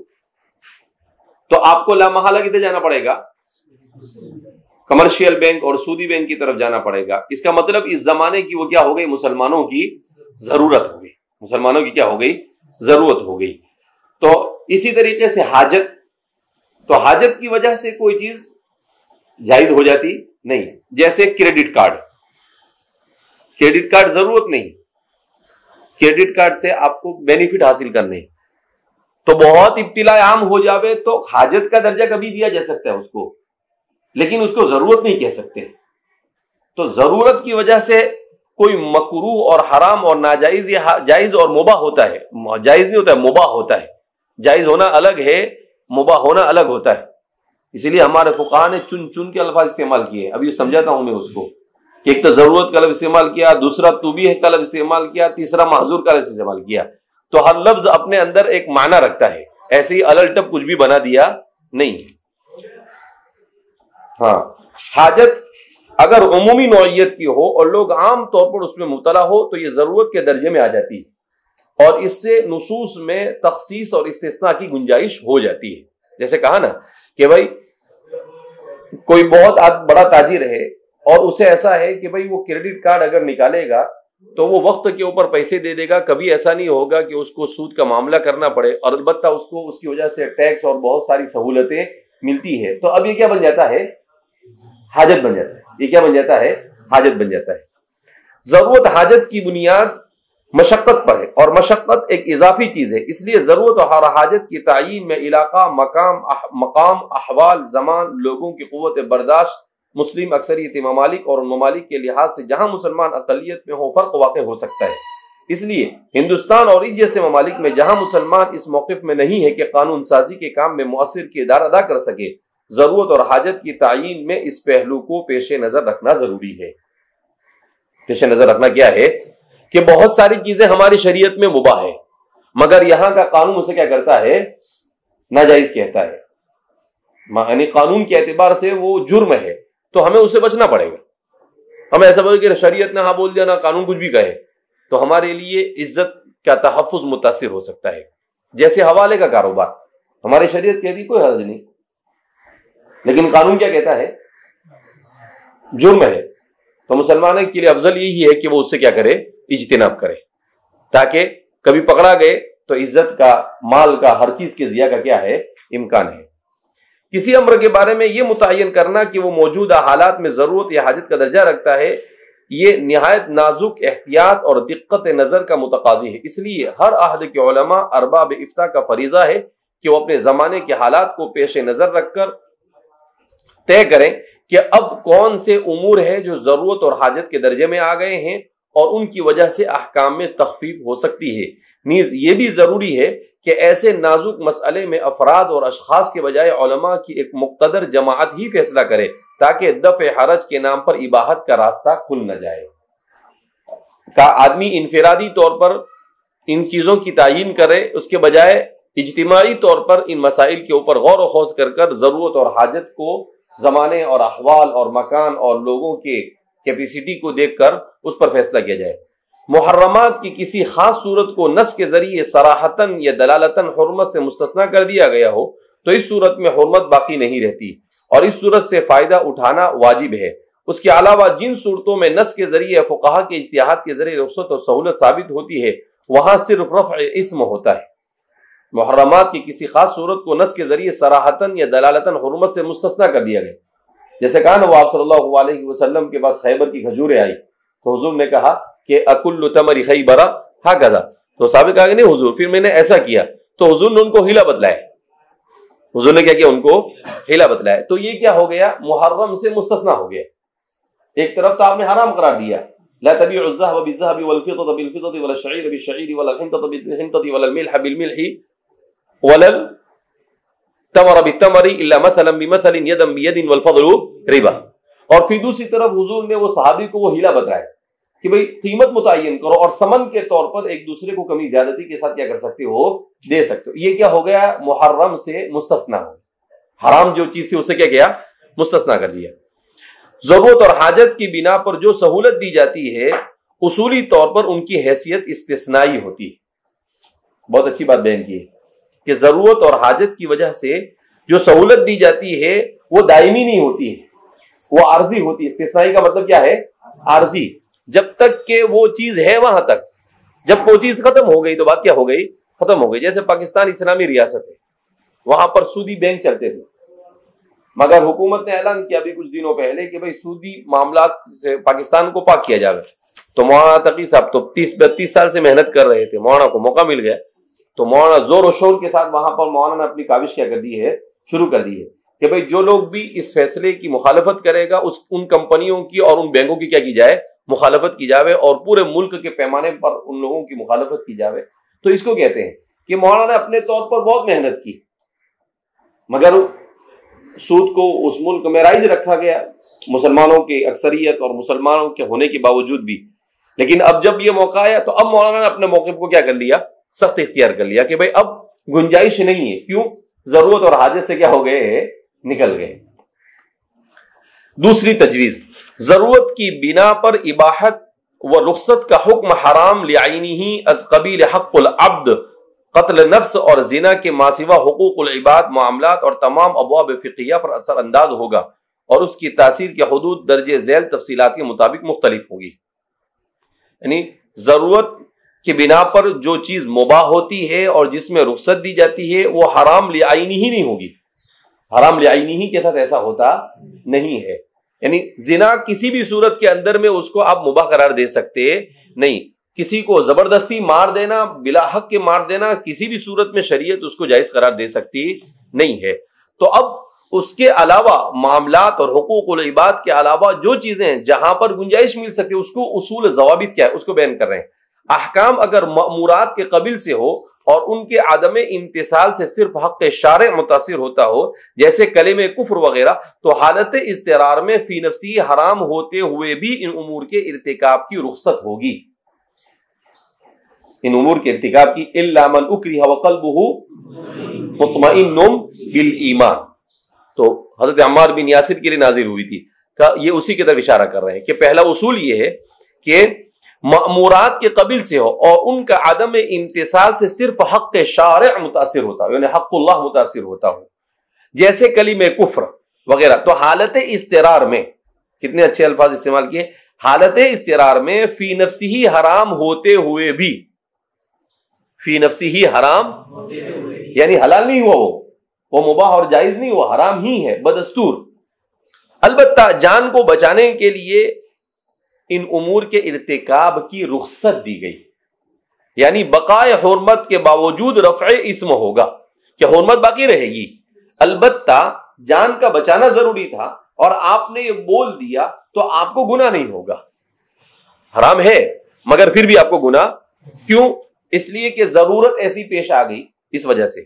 Speaker 2: تو آپ کو لامحالہ کدھر جانا پڑے گا؟ کمرشل بینک اور سودی بینک کی طرف جانا پڑے گا. اس کا مطلب اس زمانے کی وہ کیا ہو گئی؟ مسلمانوں کی ضرورت ہو گئی. مسلمانوں کی کیا ہو گئی؟ ضرورت ہو گئی. تو اسی طریقے سے حاجت، تو حاجت کی وجہ سے کوئی چیز جائز ہو جاتی نہیں. جیسے کریڈٹ کارڈ، کریڈٹ کارڈ ضرورت نہیں، کریڈٹ کارڈ سے آپ کو بینیفٹ حاصل کرنے، تو بہت ابتلا عام ہو جاوے تو حاجت کا درجہ کبھی دیا جا سکتا ہے اس کو، لیکن اس کو ضرورت نہیں کہہ سکتے. تو ضرورت کی وجہ سے کوئی مکروہ اور حرام اور ناجائز یا جائز اور مباح ہوتا ہے. جائز نہیں ہوتا ہے، مباح ہوتا ہے. جائز ہونا الگ ہے، مباح ہونا الگ ہوتا ہے. اسی لیے ہمارے فقہا نے چن چن کے الفاظ استعمال کیے. ابھی سمجھاتا ہوں میں اس کو کہ ایک تو ضرورت کا لفظ استعمال کیا، دوسرا توبیہ کا لفظ استعمال کیا، تیسرا معذور کا لفظ استعمال کیا. تو ہر لفظ اپنے اندر ایک معنی رکھتا ہے، ایسے ہی الٹ ٹپ کچھ بھی بنا دیا نہیں. ہاں حاجت اگر عمومی نوعیت کی ہو اور لوگ عام طور پر اس میں مبتلا ہو تو یہ ضرورت کے درجے میں آ جاتی ہے اور اس سے نصوص میں تخصیص اور استثناء کی گنجائش ہو جاتی ہے. جیسے کہا نا کہ بھائی کوئی بہت بڑا تاجر ہے اور اسے ایسا ہے کہ بھائی وہ کریڈٹ کارڈ اگر نکالے گا تو وہ وقت کے اوپر پیسے دے دے گا، کبھی ایسا نہیں ہوگا کہ اس کو سود کا معاملہ کرنا پڑے، اور البتہ اس کو اس کی وجہ سے ٹیکس اور بہت ساری سہولتیں ملتی ہے. تو اب یہ کیا بن جاتا ہے؟ حاجت بن جاتا ہے. یہ کیا بن جاتا ہے؟ حاجت بن جاتا ہے. ضرورت حاجت کی بنیاد مشقت پر ہے اور مشقت ایک اضافی چیز ہے، اس لیے ضرورت اور حاجت کی تعیین میں علاقہ، مقام، احوال، زمان، لوگوں کی قوت برداشت، مسلم اکثریت ممالک اور ان ممالک کے لحاظ سے جہاں مسلمان اقلیت میں ہو فرق واقع ہو سکتا ہے. اس لیے ہندوستان اور اس جیسے ممالک میں جہاں مسلمان اس موقف میں نہیں ہے کہ قانون سازی کے کام میں مؤثر کردار ادا کر سکے، ضرورت اور حاجت کی تعیین میں اس پہلو کو پیش نظر رکھنا ضروری ہے. پیش نظر رکھنا کیا ہے؟ کہ بہت ساری چیزیں ہماری شریعت میں مباح ہے مگر یہاں کا قانون اسے کیا کرتا ہے؟ ناجائز کہتا ہے. یعنی قانون کے اعتبار سے وہ جرم ہے تو ہمیں اسے بچنا پڑے گا. ہم ایسا بولے کہ شریعت نے ہاں بول دیا، نہ قانون کچھ بھی کہے، تو ہمارے لیے عزت کا تحفظ متاثر ہو سکتا ہے. جیسے حوالے کا کاروبار، ہماری شریعت کہتی کوئی حرج نہیں، لیکن قانون کیا کہتا ہے؟ جرم ہے. تو مسلمان کے لیے افضل یہی ہے کہ وہ اس سے کیا کرے؟ اجتناب کرے، تاکہ کبھی پکڑا گئے تو عزت کا، مال کا، ہر چیز کے ضیاع کا کیا ہے؟ امکان ہے. کسی امر کے بارے میں یہ متعین کرنا کہ وہ موجودہ حالات میں ضرورت یا حاجت کا درجہ رکھتا ہے، یہ نہایت نازک احتیاط اور دقت نظر کا متقاضی ہے. اس لیے ہر عہد کے علماء ارباب افتاء کا فریضہ ہے کہ وہ اپنے زمانے کے حالات کو پیش نظر رکھ کر طے کریں کہ اب کون سے امور ہیں جو ضرورت اور حاجت کے درجے میں آ گئے ہیں اور ان کی وجہ سے احکام میں تخفیف ہو سکتی ہے. نیز یہ بھی ضروری ہے کہ ایسے نازک مسئلے میں افراد اور اشخاص کے بجائے علماء کی ایک مقتدر جماعت ہی فیصلہ کرے تاکہ دفع حرج کے نام پر اباحت کا راستہ کھل نہ جائے. آدمی انفرادی طور پر ان چیزوں کی تعیین کرے، اس کے بجائے اجتماعی طور پر ان مسائل کے اوپر غور و خوض کر ضرورت اور حاجت کو، زمانے اور احوال اور مکان اور لوگوں کے کیپیسٹی کو دیکھ کر اس پر فیصلہ کیا جائے. محرمات کی کسی خاص صورت کو نص کے ذریعے صراحتاً یا دلالتاً حرمت سے مستثنیٰ کر دیا گیا ہو تو اس صورت میں حرمت باقی نہیں رہتی اور اس صورت سے فائدہ اٹھانا واجب ہے. اس کے علاوہ جن صورتوں میں نص کے ذریعے فقہا کے اجتہاد کے ذریعے رخصت اور سہولت ثابت ہوتی ہے وہاں صرف رفع اسم ہوتا ہے. محرمات کی کسی خاص صورت کو نص کے ذریعے صراحتاً یا دلالتاً حرمت سے مستثنیٰ کر دیا گیا. جیسے کہا نا وہ آپ صلی اللہ علیہ وسلم کے پاس خیبر کی کھجوریں آئی تو حضور نے کہا کہ اکل تمر خیبر ہکذا، تو صحابہ کہا کہ نہیں حضور، پھر میں نے ایسا کیا تو حضور نے ان کو ہیلا بتلایا. حضور نے کیا کیا؟ ان کو ہیلا بتلایا. تو یہ کیا ہو گیا؟ محرم سے مستثنیٰ ہو گیا. ایک طرف تو آپ نے حرام قرار دیا، لا تبيع الذهب بالذهب والفضة بالفضة ولا الشعير بالشعير ولا الحنطة بالحنطة ولا الملح بالملح ولا التمر بالتمر الا مثلا بمثل يدا بيد والفضل ربا. اور پھر دوسری طرف حضور نے وہ صحابی کو وہ ہیلا بتایا کہ بھئی قیمت متعین کرو اور ثمن کے طور پر ایک دوسرے کو کمی زیادتی کے ساتھ کیا کر سکتے ہو؟ دے سکتے ہو. یہ کیا ہو گیا؟ محرم سے مستثنیٰ ہو. حرام جو چیز تھی اسے کیا کیا؟ مستثنیٰ کر دیا. ضرورت اور حاجت کی بنا پر جو سہولت دی جاتی ہے اصولی طور پر ان کی حیثیت استثنائی ہوتی ہے. بہت اچھی بات بیان کی ہے کہ ضرورت اور حاجت کی وجہ سے جو سہولت دی جاتی ہے وہ دائمی نہیں ہوتی ہے، وہ عارضی ہوتی ہے. استثنائی کا مطلب کیا ہے؟ عارضی. جب تک کہ وہ چیز ہے وہاں تک، جب وہ چیز ختم ہو گئی تو بات کیا ہو گئی؟ ختم ہو گئی. جیسے پاکستان اسلامی ریاست ہے، وہاں پر سودی بینک چلتے تھے، مگر حکومت نے اعلان کیا ابھی کچھ دنوں پہلے کہ بھئی سودی معاملات سے پاکستان کو پاک کیا جائے. تو مولانا تقی صاحب تو 30-32 سال سے محنت کر رہے تھے، مولانا کو موقع مل گیا تو مولانا زور و شور کے ساتھ وہاں پر مولانا نے اپنی کاوش کیا کر دی ہے، شروع کر دی ہے کہ بھئی جو لوگ بھی اس فیصلے کی مخالفت کرے گا ان کمپنیوں کی اور ان بینکوں کی کیا کی جائے؟ مخالفت کی جاوے، اور پورے ملک کے پیمانے پر ان لوگوں کی مخالفت کی جاوے. تو اس کو کہتے ہیں کہ مولانا نے اپنے طور پر بہت محنت کی مگر سود کو اس ملک میں رائج رکھا گیا مسلمانوں کی اکثریت اور مسلمانوں کے ہونے کے باوجود بھی. لیکن اب جب یہ موقع آیا تو اب مولانا نے اپنے موقف کو کیا کر لیا؟ سخت اختیار کر لیا کہ بھئی اب گنجائش نہیں ہے. کیوں؟ ضرورت اور حاجت سے کیا ہو گئے؟ نکل گئے. دوسری تجویز، ضرورت کی بنا پر اباحت و رخصت کا حکم حرام لعینہ از قبیل حق العبد، قتل نفس اور زنا کے ماسوا حقوق العباد، معاملات اور تمام ابواب فقہیہ پر اثر انداز ہوگا اور اس کی تاثیر کے حدود درجہ ذیل تفصیلات کے مطابق مختلف ہوگی. یعنی ضرورت کی بنا پر جو چیز مباح ہوتی ہے اور جس میں رخصت دی جاتی ہے وہ حرام لعینہ ہی نہیں ہوگی. حرام لعینہ ہی کے ساتھ ایسا ہوتا نہیں ہے. یعنی زنا کسی بھی صورت کے اندر میں اس کو آپ مباح قرار دے سکتے نہیں. کسی کو زبردستی مار دینا، بلا حق کے مار دینا، کسی بھی صورت میں شریعت اس کو جائز قرار دے سکتی نہیں ہے. تو اب اس کے علاوہ معاملات اور حقوق العباد کے علاوہ جو چیزیں جہاں پر گنجائش مل سکے اس کو اصول ضوابط کیا ہے اس کو بیان کر رہے ہیں. احکام اگر مأمورات کے قبیل سے ہو اور ان کے عدم امتثال سے صرف حق شارع متاثر ہوتا ہو جیسے کلمہ کفر وغیرہ، تو حالت اضطرار میں فی نفسی حرام ہوتے ہوئے بھی ان امور کے ارتکاب کی رخصت ہوگی. ان امور کے ارتکاب کی الا من اکرہ وقلبہ مطمئن بالایمان. تو حضرت عمار بن یاسر کے لیے نازل ہوئی تھی. یہ اسی کی طرف اشارہ کر رہے ہیں کہ پہلا اصول یہ ہے کہ مأمورات کے قبیل سے ہو اور ان کا عدم امتثال سے صرف حق شارع متاثر ہوتا ہو، یعنی حق اللہ متاثر ہوتا ہو، جیسے کلمہ کفر وغیرہ، تو حالت اضطرار میں، کتنے اچھے الفاظ استعمال کیے، حالت اضطرار میں فی نفسی ہی حرام ہوتے ہوئے بھی، فی نفسی ہی حرام یعنی حلال نہیں ہوا، وہ مباح اور جائز نہیں، وہ حرام ہی ہے بدستور۔ البتہ جان کو بچانے کے لیے ان امور کے ارتکاب کی رخصت دی گئی، یعنی بقائے حرمت کے باوجود رفع اسم ہوگا کہ حرمت باقی رہے گی، البتہ جان کا بچانا ضروری تھا اور آپ نے یہ بول دیا تو آپ کو گناہ نہیں ہوگا، حرام ہے مگر پھر بھی آپ کو گناہ کیوں؟ اس لیے کہ ضرورت ایسی پیش آ گئی۔ اس وجہ سے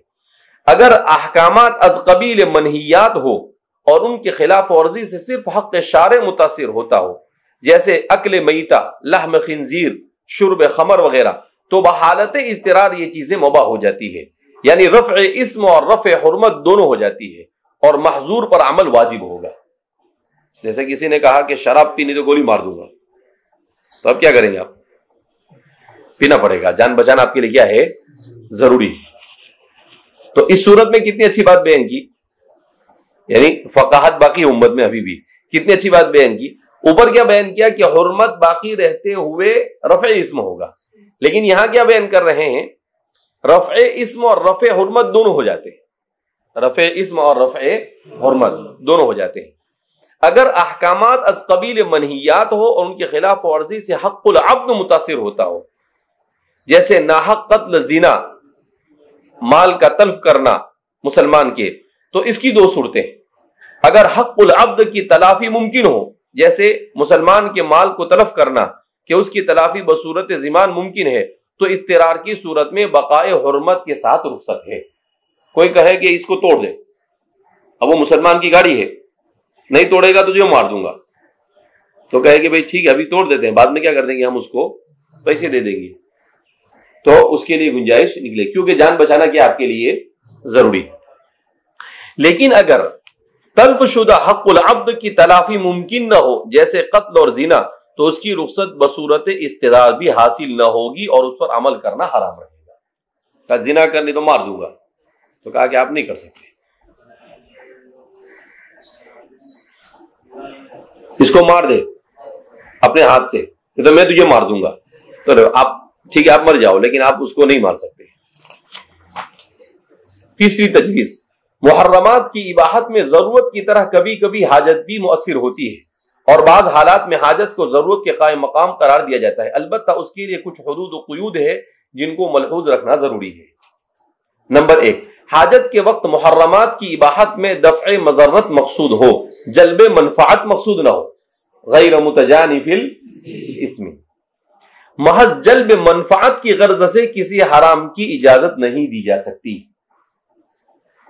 Speaker 2: اگر احکامات از قبیل منہیات ہو اور ان کے خلاف ورزی سے صرف حق شارع متاثر ہوتا ہو، جیسے اکل میتہ، لحم خنزیر، شرب خمر وغیرہ، تو بحالت اضطرار یہ چیزیں مباح ہو جاتی ہے، یعنی رفع اسم اور رفع حرمت دونوں ہو جاتی ہے، اور محظور پر عمل واجب ہوگا۔ جیسے کسی نے کہا کہ شراب پینی تو گولی مار دوں گا، تو اب کیا کریں گے؟ آپ پینا پڑے گا، جان بچانا آپ کے لیے کیا ہے؟ ضروری۔ تو اس صورت میں کتنی اچھی بات بیان کی، یعنی فقاہت باقی امت میں ابھی بھی کتنی اچھی بات بیان کی۔ اوپر کیا بیان کیا کہ حرمت باقی رہتے ہوئے رفع اسم ہوگا، لیکن یہاں کیا بیان کر رہے ہیں؟ رفع اسم اور رفع حرمت دونوں ہو جاتے ہیں، رفع اسم اور رفع حرمت دونوں ہو جاتے ہیں۔ اگر احکامات از قبیل منہیات ہو اور ان کے خلاف ورزی سے حق العبد متاثر ہوتا ہو، جیسے ناحق قتل، زنا، مال کا تلف کرنا مسلمان کے، تو اس کی دو صورتیں، اگر حق العبد کی تلافی ممکن ہو، جیسے مسلمان کے مال کو تلف کرنا کہ اس کی تلافی بصورت زمان ممکن ہے، تو اضطرار کی صورت میں بقائے حرمت کے ساتھ رخصت ہے۔ کوئی کہے کہ اس کو توڑ دے، اب وہ مسلمان کی گاڑی ہے، نہیں توڑے گا تو جو مار دوں گا، تو کہے کہ بھئی ٹھیک ہے ابھی توڑ دیتے ہیں، بعد میں کیا کر دیں گے، ہم اس کو پیسے دے دیں گے، تو اس کے لیے گنجائش نکلے، کیونکہ جان بچانا کیا آپ کے لیے ضروری ہے۔ لیکن اگر تلف شدہ حق العبد کی تلافی ممکن نہ ہو، جیسے قتل اور زنا، تو اس کی رخصت بصورت استدار بھی حاصل نہ ہوگی اور اس پر عمل کرنا حرام رہے گا۔ کہا زنا کرنے تو مار دوں گا، تو کہا کہ آپ نہیں کر سکتے، اس کو مار دے اپنے ہاتھ سے، تو میں تجھے مار دوں گا، تو آپ ٹھیک ہے آپ مر جاؤ، لیکن آپ اس کو نہیں مار سکتے۔ تیسری تجویز، محرمات کی اباحت میں ضرورت کی طرح کبھی کبھی حاجت بھی مؤثر ہوتی ہے، اور بعض حالات میں حاجت کو ضرورت کے قائم مقام قرار دیا جاتا ہے، البتہ اس کے لیے کچھ حدود و قیود ہے جن کو ملحوظ رکھنا ضروری ہے۔ نمبر 1، حاجت کے وقت محرمات کی اباحت میں دفع مضرت مقصود ہو، جلب منفعت مقصود نہ ہو، غیر متجانف الاسم، محض جلب منفعت کی غرض سے کسی حرام کی اجازت نہیں دی جا سکتی،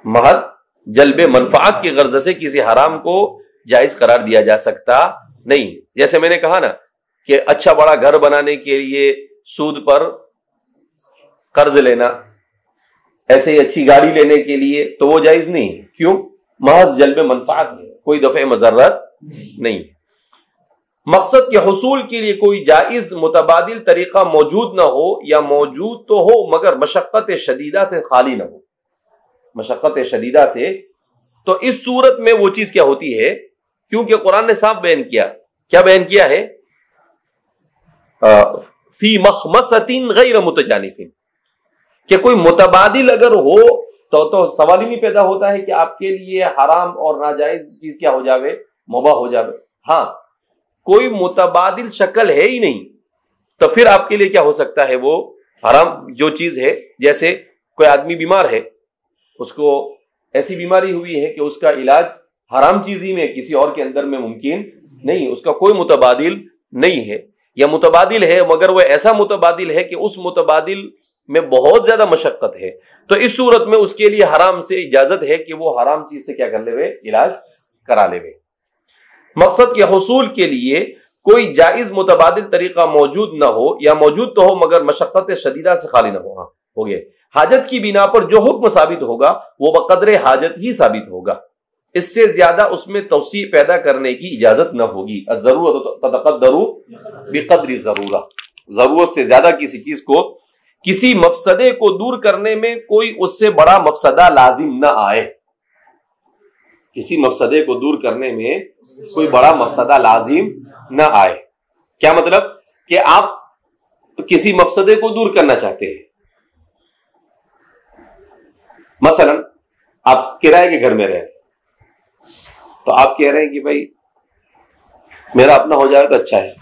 Speaker 2: محض جلب منفعت کی غرض سے کسی حرام کو جائز قرار دیا جا سکتا نہیں۔ جیسے میں نے کہا نا کہ اچھا بڑا گھر بنانے کے لیے سود پر قرض لینا، ایسے ہی اچھی گاڑی لینے کے لیے، تو وہ جائز نہیں، کیوں؟ محض جلب منفعت ہے، کوئی دفع مضرت نہیں۔ مقصد کے حصول کے لیے کوئی جائز متبادل طریقہ موجود نہ ہو، یا موجود تو ہو مگر مشقت شدیدہ سے خالی نہ ہو، مشقت شدیدہ سے، تو اس صورت میں وہ چیز کیا ہوتی ہے؟ کیونکہ قرآن نے صاف بیان کیا، کیا بیان کیا ہے؟ فی مخمصۃ غیر متجانف، کہ کوئی متبادل اگر ہو تو سوال ہی نہیں پیدا ہوتا ہے کہ آپ کے لیے حرام اور ناجائز چیز کیا ہو جاوے، مباح ہو جاوے۔ ہاں، کوئی متبادل شکل ہے ہی نہیں، تو پھر آپ کے لیے کیا ہو سکتا ہے؟ وہ حرام جو چیز ہے، جیسے کوئی آدمی بیمار ہے، اس کو ایسی بیماری ہوئی ہے کہ اس کا علاج حرام چیز ہی میں کسی اور کے اندر میں ممکن نہیں، اس کا کوئی متبادل نہیں ہے، یا متبادل ہے مگر وہ ایسا متبادل ہے کہ اس متبادل میں بہت زیادہ مشقت ہے، تو اس صورت میں اس کے لیے حرام سے اجازت ہے کہ وہ حرام چیز سے کیا کر لے، علاج کرا لے۔ مقصد کے حصول کے لیے کوئی جائز متبادل طریقہ موجود نہ ہو، یا موجود تو ہو مگر مشقت شدیدہ سے خالی نہ ہو۔ ہاں ہو گئے، حاجت کی بنا پر جو حکم ثابت ہوگا وہ بقدر حاجت ہی ثابت ہوگا، اس سے زیادہ اس میں توسیع پیدا کرنے کی اجازت نہ ہوگی۔ الضرورۃ تتقدر بقدر الضرورہ، ضرورت سے زیادہ کسی چیز کو، کسی مفسدے کو دور کرنے میں کوئی اس سے بڑا مفسدہ لازم نہ آئے. کسی مفسدے کو دور کرنے میں کوئی بڑا مفسدہ لازم نہ آئے. کیا مطلب؟ کہ آپ کسی مفسدے کو دور کرنا چاہتے ہیں. مثلا آپ کرائے کے گھر میں رہے تو آپ کہہ رہے ہیں کہ بھائی میرا اپنا ہو جائے تو اچھا ہے.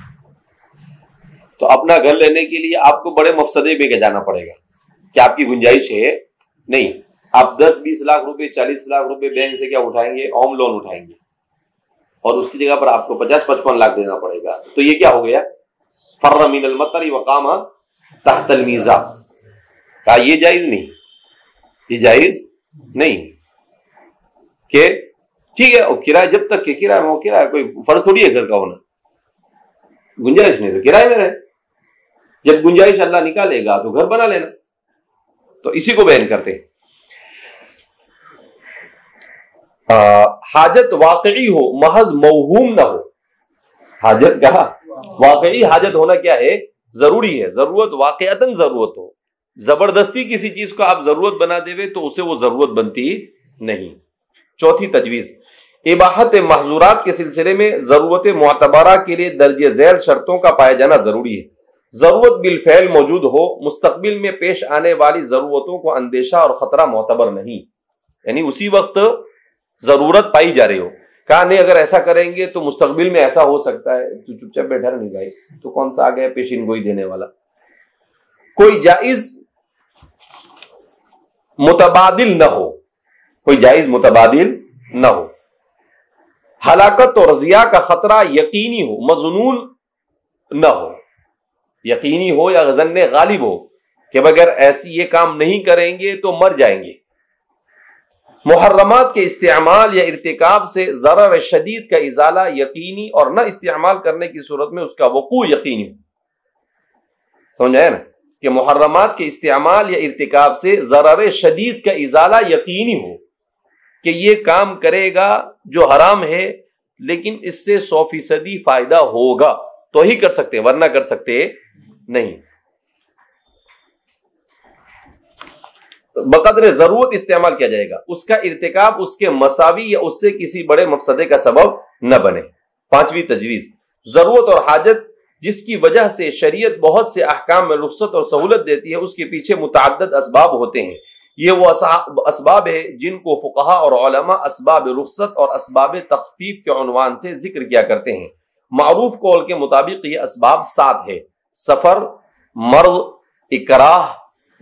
Speaker 2: تو اپنا گھر لینے کے لیے آپ کو بڑے مفسدے میں جانا پڑے گا کہ آپ کی گنجائش ہے نہیں. آپ 10-20 لاکھ روپے 40 لاکھ روپے بینک سے کیا اٹھائیں گے؟ ہوم لون اٹھائیں گے، اور اس کی جگہ پر آپ کو 50-55 لاکھ دینا پڑے گا. تو یہ کیا ہو گیا؟ فر من المطر وقام تحت المیزان. کہا یہ جائز نہیں، یہ جائز نہیں. کہ ٹھیک ہے کرایہ، جب تک کہ کرایہ میں کرایہ کوئی فرض تھوڑی ہے گھر کا ہونا. گنجائش نہیں تو کرایہ میں رہے، جب گنجائش اللہ نکالے گا تو گھر بنا لینا. تو اسی کو بیان کرتے ہیں. حاجت واقعی ہو، محض موہوم نہ ہو. حاجت کا واقعی حاجت ہونا کیا ہے؟ ضروری ہے. ضرورت واقعتاً ضرورت ہو. زبردستی کسی چیز کو آپ ضرورت بنا دے تو اسے وہ ضرورت بنتی نہیں. چوتھی تجویز، اباحت محظورات کے سلسلے میں ضرورت معتبرہ کے لیے درج ذیل شرطوں کا پایا جانا ضروری ہے. ضرورت بالفعل موجود ہو، مستقبل میں پیش آنے والی ضرورتوں کو اندیشہ اور خطرہ معتبر نہیں. یعنی اسی وقت ضرورت پائی جا رہی ہو، کہا نہیں اگر ایسا کریں گے تو مستقبل میں ایسا ہو سکتا ہے، تو چپ چاپ بیٹھا نہیں بھائی، تو کون سا آ گیا پیشین گوئی دینے والا. کوئی جائز متبادل نہ ہو، کوئی جائز متبادل نہ ہو. ہلاکت اور رضیا کا خطرہ یقینی ہو، مظنون نہ ہو. یقینی ہو یا ظن غالب ہو کہ بغیر ایسی یہ کام نہیں کریں گے تو مر جائیں گے. محرمات کے استعمال یا ارتکاب سے ضرر شدید کا ازالہ یقینی، اور نہ استعمال کرنے کی صورت میں اس کا وقوع یقینی ہو. سمجھ آیا نا کہ محرمات کے استعمال یا ارتکاب سے ضرر شدید کا ازالہ یقینی ہو کہ یہ کام کرے گا جو حرام ہے لیکن اس سے 100% فائدہ ہوگا تو ہی کر سکتے، ورنہ کر سکتے نہیں. بقدر ضرورت استعمال کیا جائے گا، اس کا ارتکاب اس کے مساوی یا اس سے کسی بڑے مفسدے کا سبب نہ بنے. پانچویں تجویز، ضرورت اور حاجت جس کی وجہ سے شریعت بہت سے احکام میں رخصت اور سہولت دیتی ہے، اس کے پیچھے متعدد اسباب ہوتے ہیں. یہ وہ اسباب ہے جن کو فقہا اور علماء اسباب رخصت اور اسباب تخفیف کے عنوان سے ذکر کیا کرتے ہیں. معروف قول کے مطابق یہ اسباب 7 ہے: سفر، مرض، اکراہ،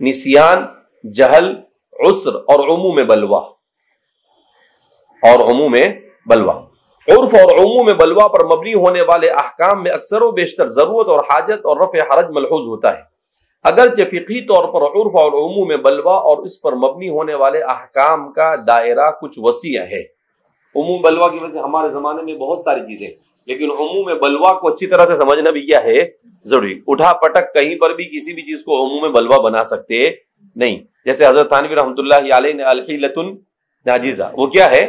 Speaker 2: نسیان، جہل، عسر اور عموم بلوا. عرف اور عموم بلوا پر مبنی ہونے والے احکام میں اکثر و بیشتر ضرورت اور حاجت اور رفع حرج ملحوظ ہوتا ہے. اگرچہ فقہی طور پر عرف اور عموم بلوا اور اس پر مبنی ہونے والے احکام کا دائرہ کچھ وسیع ہے. عموم بلوا کی وجہ سے ہمارے زمانے میں بہت ساری چیزیں، لیکن عموم بلوا کو اچھی طرح سے سمجھنا بھی کیا ہے ضروری. اٹھا پٹک کہیں پر بھی کسی بھی چیز کو عموم بلوا بنا سکتے نہیں. جیسے حضرت تھانوی رحمۃ اللہ علیہ نے الحیلۃ الناجزہ، وہ کیا ہے؟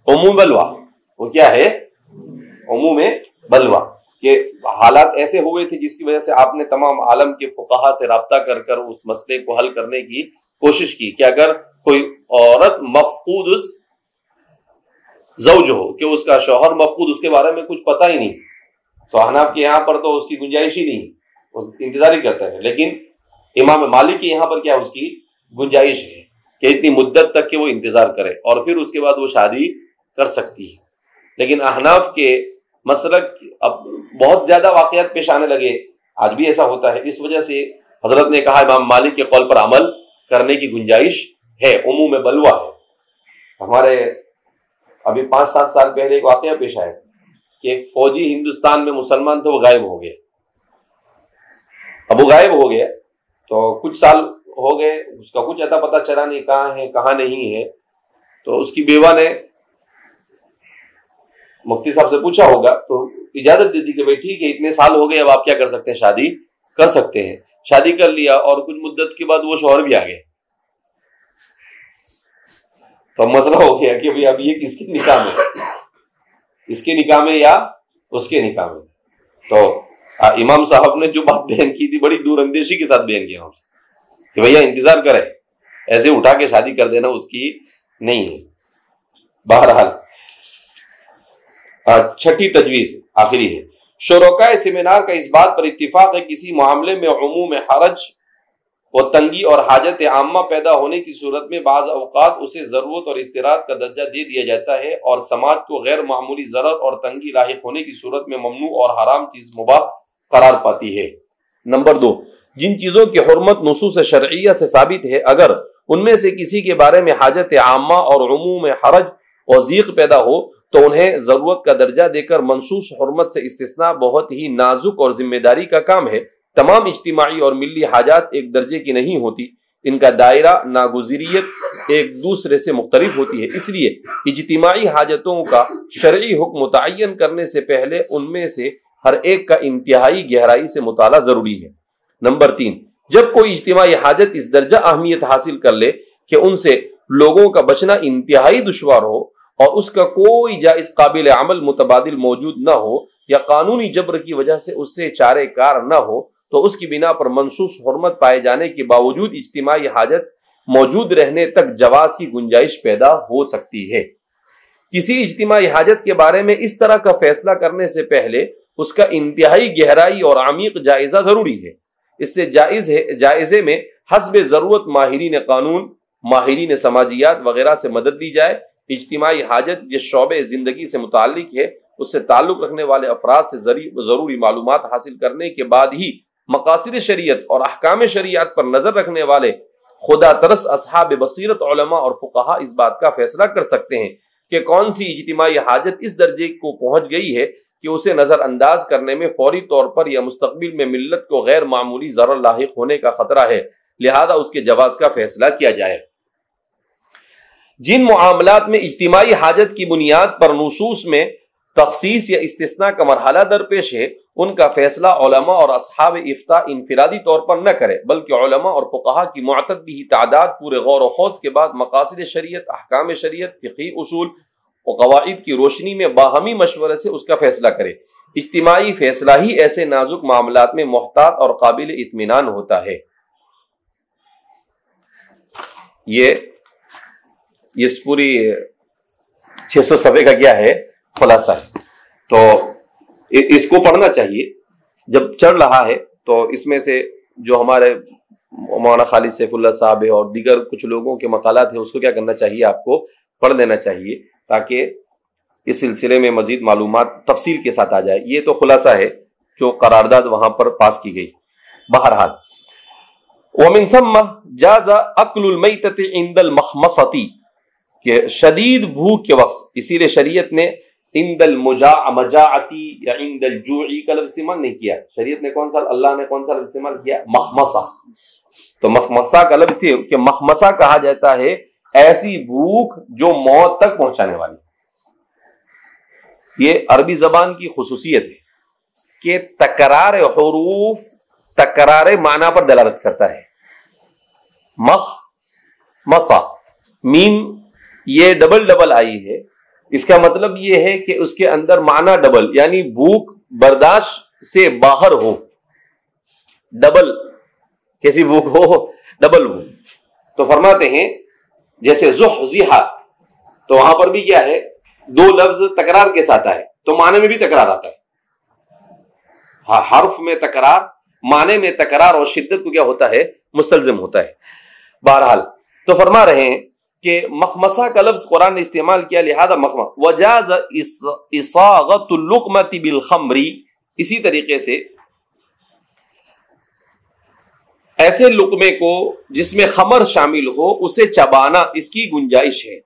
Speaker 2: عموم بلوا. وہ کیا ہے؟ عموم بلوا. کہ حالات ایسے ہوئے تھے جس کی وجہ سے آپ نے تمام عالم کے فقہا سے رابطہ کر کر اس مسئلے کو حل کرنے کی کوشش کی کہ اگر کوئی عورت مفقود زوج ہو کہ اس کا شوہر مفقود، اس کے بارے میں کچھ پتہ ہی نہیں، تو احناف کے یہاں پر تو اس کی گنجائش ہی نہیں، وہ انتظار ہی کرتا ہے. لیکن امام مالک کے یہاں پر کیا اس کی گنجائش ہے کہ اتنی مدت تک کہ وہ انتظار کرے اور پھر اس کے بعد وہ شادی کر سکتی ہے. لیکن احناف کے مسلک اب بہت زیادہ واقعات پیش آنے لگے، آج بھی ایسا ہوتا ہے. اس وجہ سے حضرت نے کہا امام مالک کے قول پر عمل کرنے کی گنجائش ہے، عموم بلوا ہے. ہمارے ابھی 5-7 سال پہلے ایک واقعہ پیش آیا کہ ایک فوجی ہندوستان میں مسلمان تھے، وہ غائب ہو گئے. اب وہ غائب ہو گیا تو کچھ سال ہو گئے، اس کا کچھ اتا پتہ چلا نہیں کہاں ہے کہاں نہیں ہے. تو اس کی بیوہ نے مفتی صاحب سے پوچھا ہوگا تو اجازت دے دی کہ بھائی ٹھیک ہے اتنے سال ہو گئے، اب آپ کیا کر سکتے ہیں، شادی کر سکتے ہیں. شادی کر لیا اور کچھ مدت کے بعد وہ شوہر بھی آ گئے. تو مسئلہ ہو گیا کہ اب یہ کس کے نکاح میں، اس کے نکاح میں یا اس کے نکاح میں. تو امام صاحب نے جو بات بیان کی تھی بڑی دور اندیشی کے ساتھ بیان کیا ہم سے کہ بھیا انتظار کرے، ایسے اٹھا کے شادی کر دینا اس کی نہیں ہے۔ بہرحال چھٹی تجویز آخری ہے، شرکائے سیمینار کا اس بات پر اتفاق ہے کسی معاملے میں عموم حرج و تنگی اور حاجت عامہ پیدا ہونے کی صورت میں بعض اوقات اسے ضرورت اور اضطرار کا درجہ دے دیا جاتا ہے، اور سماج کو غیر معمولی ضرر اور تنگی لاحق ہونے کی صورت میں ممنوع اور حرام چیز مباح قرار پاتی ہے۔ نمبر 2، جن چیزوں کی حرمت نصوص شرعیہ سے ثابت ہے، اگر ان میں سے کسی کے بارے میں حاجت عامہ اور عموم حرج اور ضیق پیدا ہو تو انہیں ضرورت کا درجہ دے کر منصوص حرمت سے استثناء بہت ہی نازک اور ذمہ داری کا کام ہے۔ تمام اجتماعی اور ملی حاجات ایک درجے کی نہیں ہوتی، ان کا دائرہ ناگزیریت ایک دوسرے سے مختلف ہوتی ہے، اس لیے اجتماعی حاجتوں کا شرعی حکم متعین کرنے سے پہلے ان میں سے ہر ایک کا انتہائی گہرائی سے مطالعہ ضروری ہے۔ نمبر 3، جب کوئی اجتماعی حاجت اس درجہ اہمیت حاصل کر لے کہ ان سے لوگوں کا بچنا انتہائی دشوار ہو اور اس کا کوئی جائز قابل عمل متبادل موجود نہ ہو یا قانونی جبر کی وجہ سے اس سے چارے کار نہ ہو، تو اس کی بنا پر منصوص حرمت پائے جانے کے باوجود اجتماعی حاجت موجود رہنے تک جواز کی گنجائش پیدا ہو سکتی ہے۔ کسی اجتماعی حاجت کے بارے میں اس طرح کا فیصلہ کرنے سے پہلے اس کا انتہائی گہرائی اور عمیق جائزہ ضروری ہے۔ اس سے جائزے میں حسب ضرورت ماہرین قانون، ماہرین سماجیات وغیرہ سے مدد دی جائے۔ اجتماعی حاجت جس شعبے زندگی سے متعلق ہے اس سے تعلق رکھنے والے افراد سے ضروری معلومات حاصل کرنے کے بعد ہی مقاصد شریعت اور احکام شریعت پر نظر رکھنے والے خدا ترس اصحاب بصیرت علماء اور فقہا اس بات کا فیصلہ کر سکتے ہیں کہ کون سی اجتماعی حاجت اس درجے کو پہنچ گئی ہے کہ اسے نظر انداز کرنے میں فوری طور پر یا مستقبل میں ملت کو غیر معمولی ضرر لاحق ہونے کا خطرہ ہے، لہذا اس کے جواز کا فیصلہ کیا جائے۔ جن معاملات میں اجتماعی حاجت کی بنیاد پر نصوص میں تخصیص یا استثناء کا مرحلہ درپیش ہے، ان کا فیصلہ علماء اور اصحاب افتاء انفرادی طور پر نہ کرے، بلکہ علماء اور فقہا کی معتدی تعداد پورے غور و خوض کے بعد مقاصد شریعت، احکام شریعت، فقہی اصول اور قواعد کی روشنی میں باہمی مشورے سے اس کا فیصلہ کرے۔ اجتماعی فیصلہ ہی ایسے نازک معاملات میں محتاط اور قابل اطمینان ہوتا ہے۔ یہ اس پوری 600 صفحے کا کیا ہے خلاصہ ہے، تو اس کو پڑھنا چاہیے جب چڑھ رہا ہے۔ تو اس میں سے جو ہمارے مولانا خالد سیف اللہ صاحب ہے اور دیگر کچھ لوگوں کے مقالات ہیں اس کو کیا کرنا چاہیے، آپ کو پڑھ لینا چاہیے تاکہ اس سلسلے میں مزید معلومات تفصیل کے ساتھ آ جائے۔ یہ تو خلاصہ ہے جو قرارداد وہاں پر پاس کی گئی۔ بہرحال ومن ثم جاز اکل المیتۃ عند المخمصۃ، کہ شدید بھوک کے وقت، اسی لیے شریعت نے عند المجاعتی یا عند الجوعی کا لفظ استعمال نہیں کیا۔ شریعت نے اللہ نے کون سا لفظ استعمال کیا؟ مخمصہ۔ تو مخمصہ کا لفظ کہ مخمصہ کہا جاتا ہے ایسی بھوک جو موت تک پہنچانے والی۔ یہ عربی زبان کی خصوصیت ہے کہ تکرار حروف تکرار معنی پر دلالت کرتا ہے۔ مخمصہ، میم یہ ڈبل آئی ہے، اس کا مطلب یہ ہے کہ اس کے اندر معنی ڈبل، یعنی بھوک برداشت سے باہر ہو۔ ڈبل کیسی بھوک ہو؟ ڈبل بھوک۔ تو فرماتے ہیں جیسے زحزحہ، تو وہاں پر بھی کیا ہے؟ دو لفظ تکرار کے ساتھ آئے تو معنی میں بھی تکرار آتا ہے۔ حرف میں تکرار، معنی میں تکرار اور شدت کو کیا ہوتا ہے؟ مستلزم ہوتا ہے۔ بہرحال تو فرما رہے ہیں کہ مخمصہ کا لفظ قرآن نے استعمال کیا، لہذا مخمصہ وجاز اصاغۃ اللقمۃ بالخمر، اسی طریقے سے ایسے لقمے کو جس میں خمر شامل ہو اسے چبانا، اس کی گنجائش ہے۔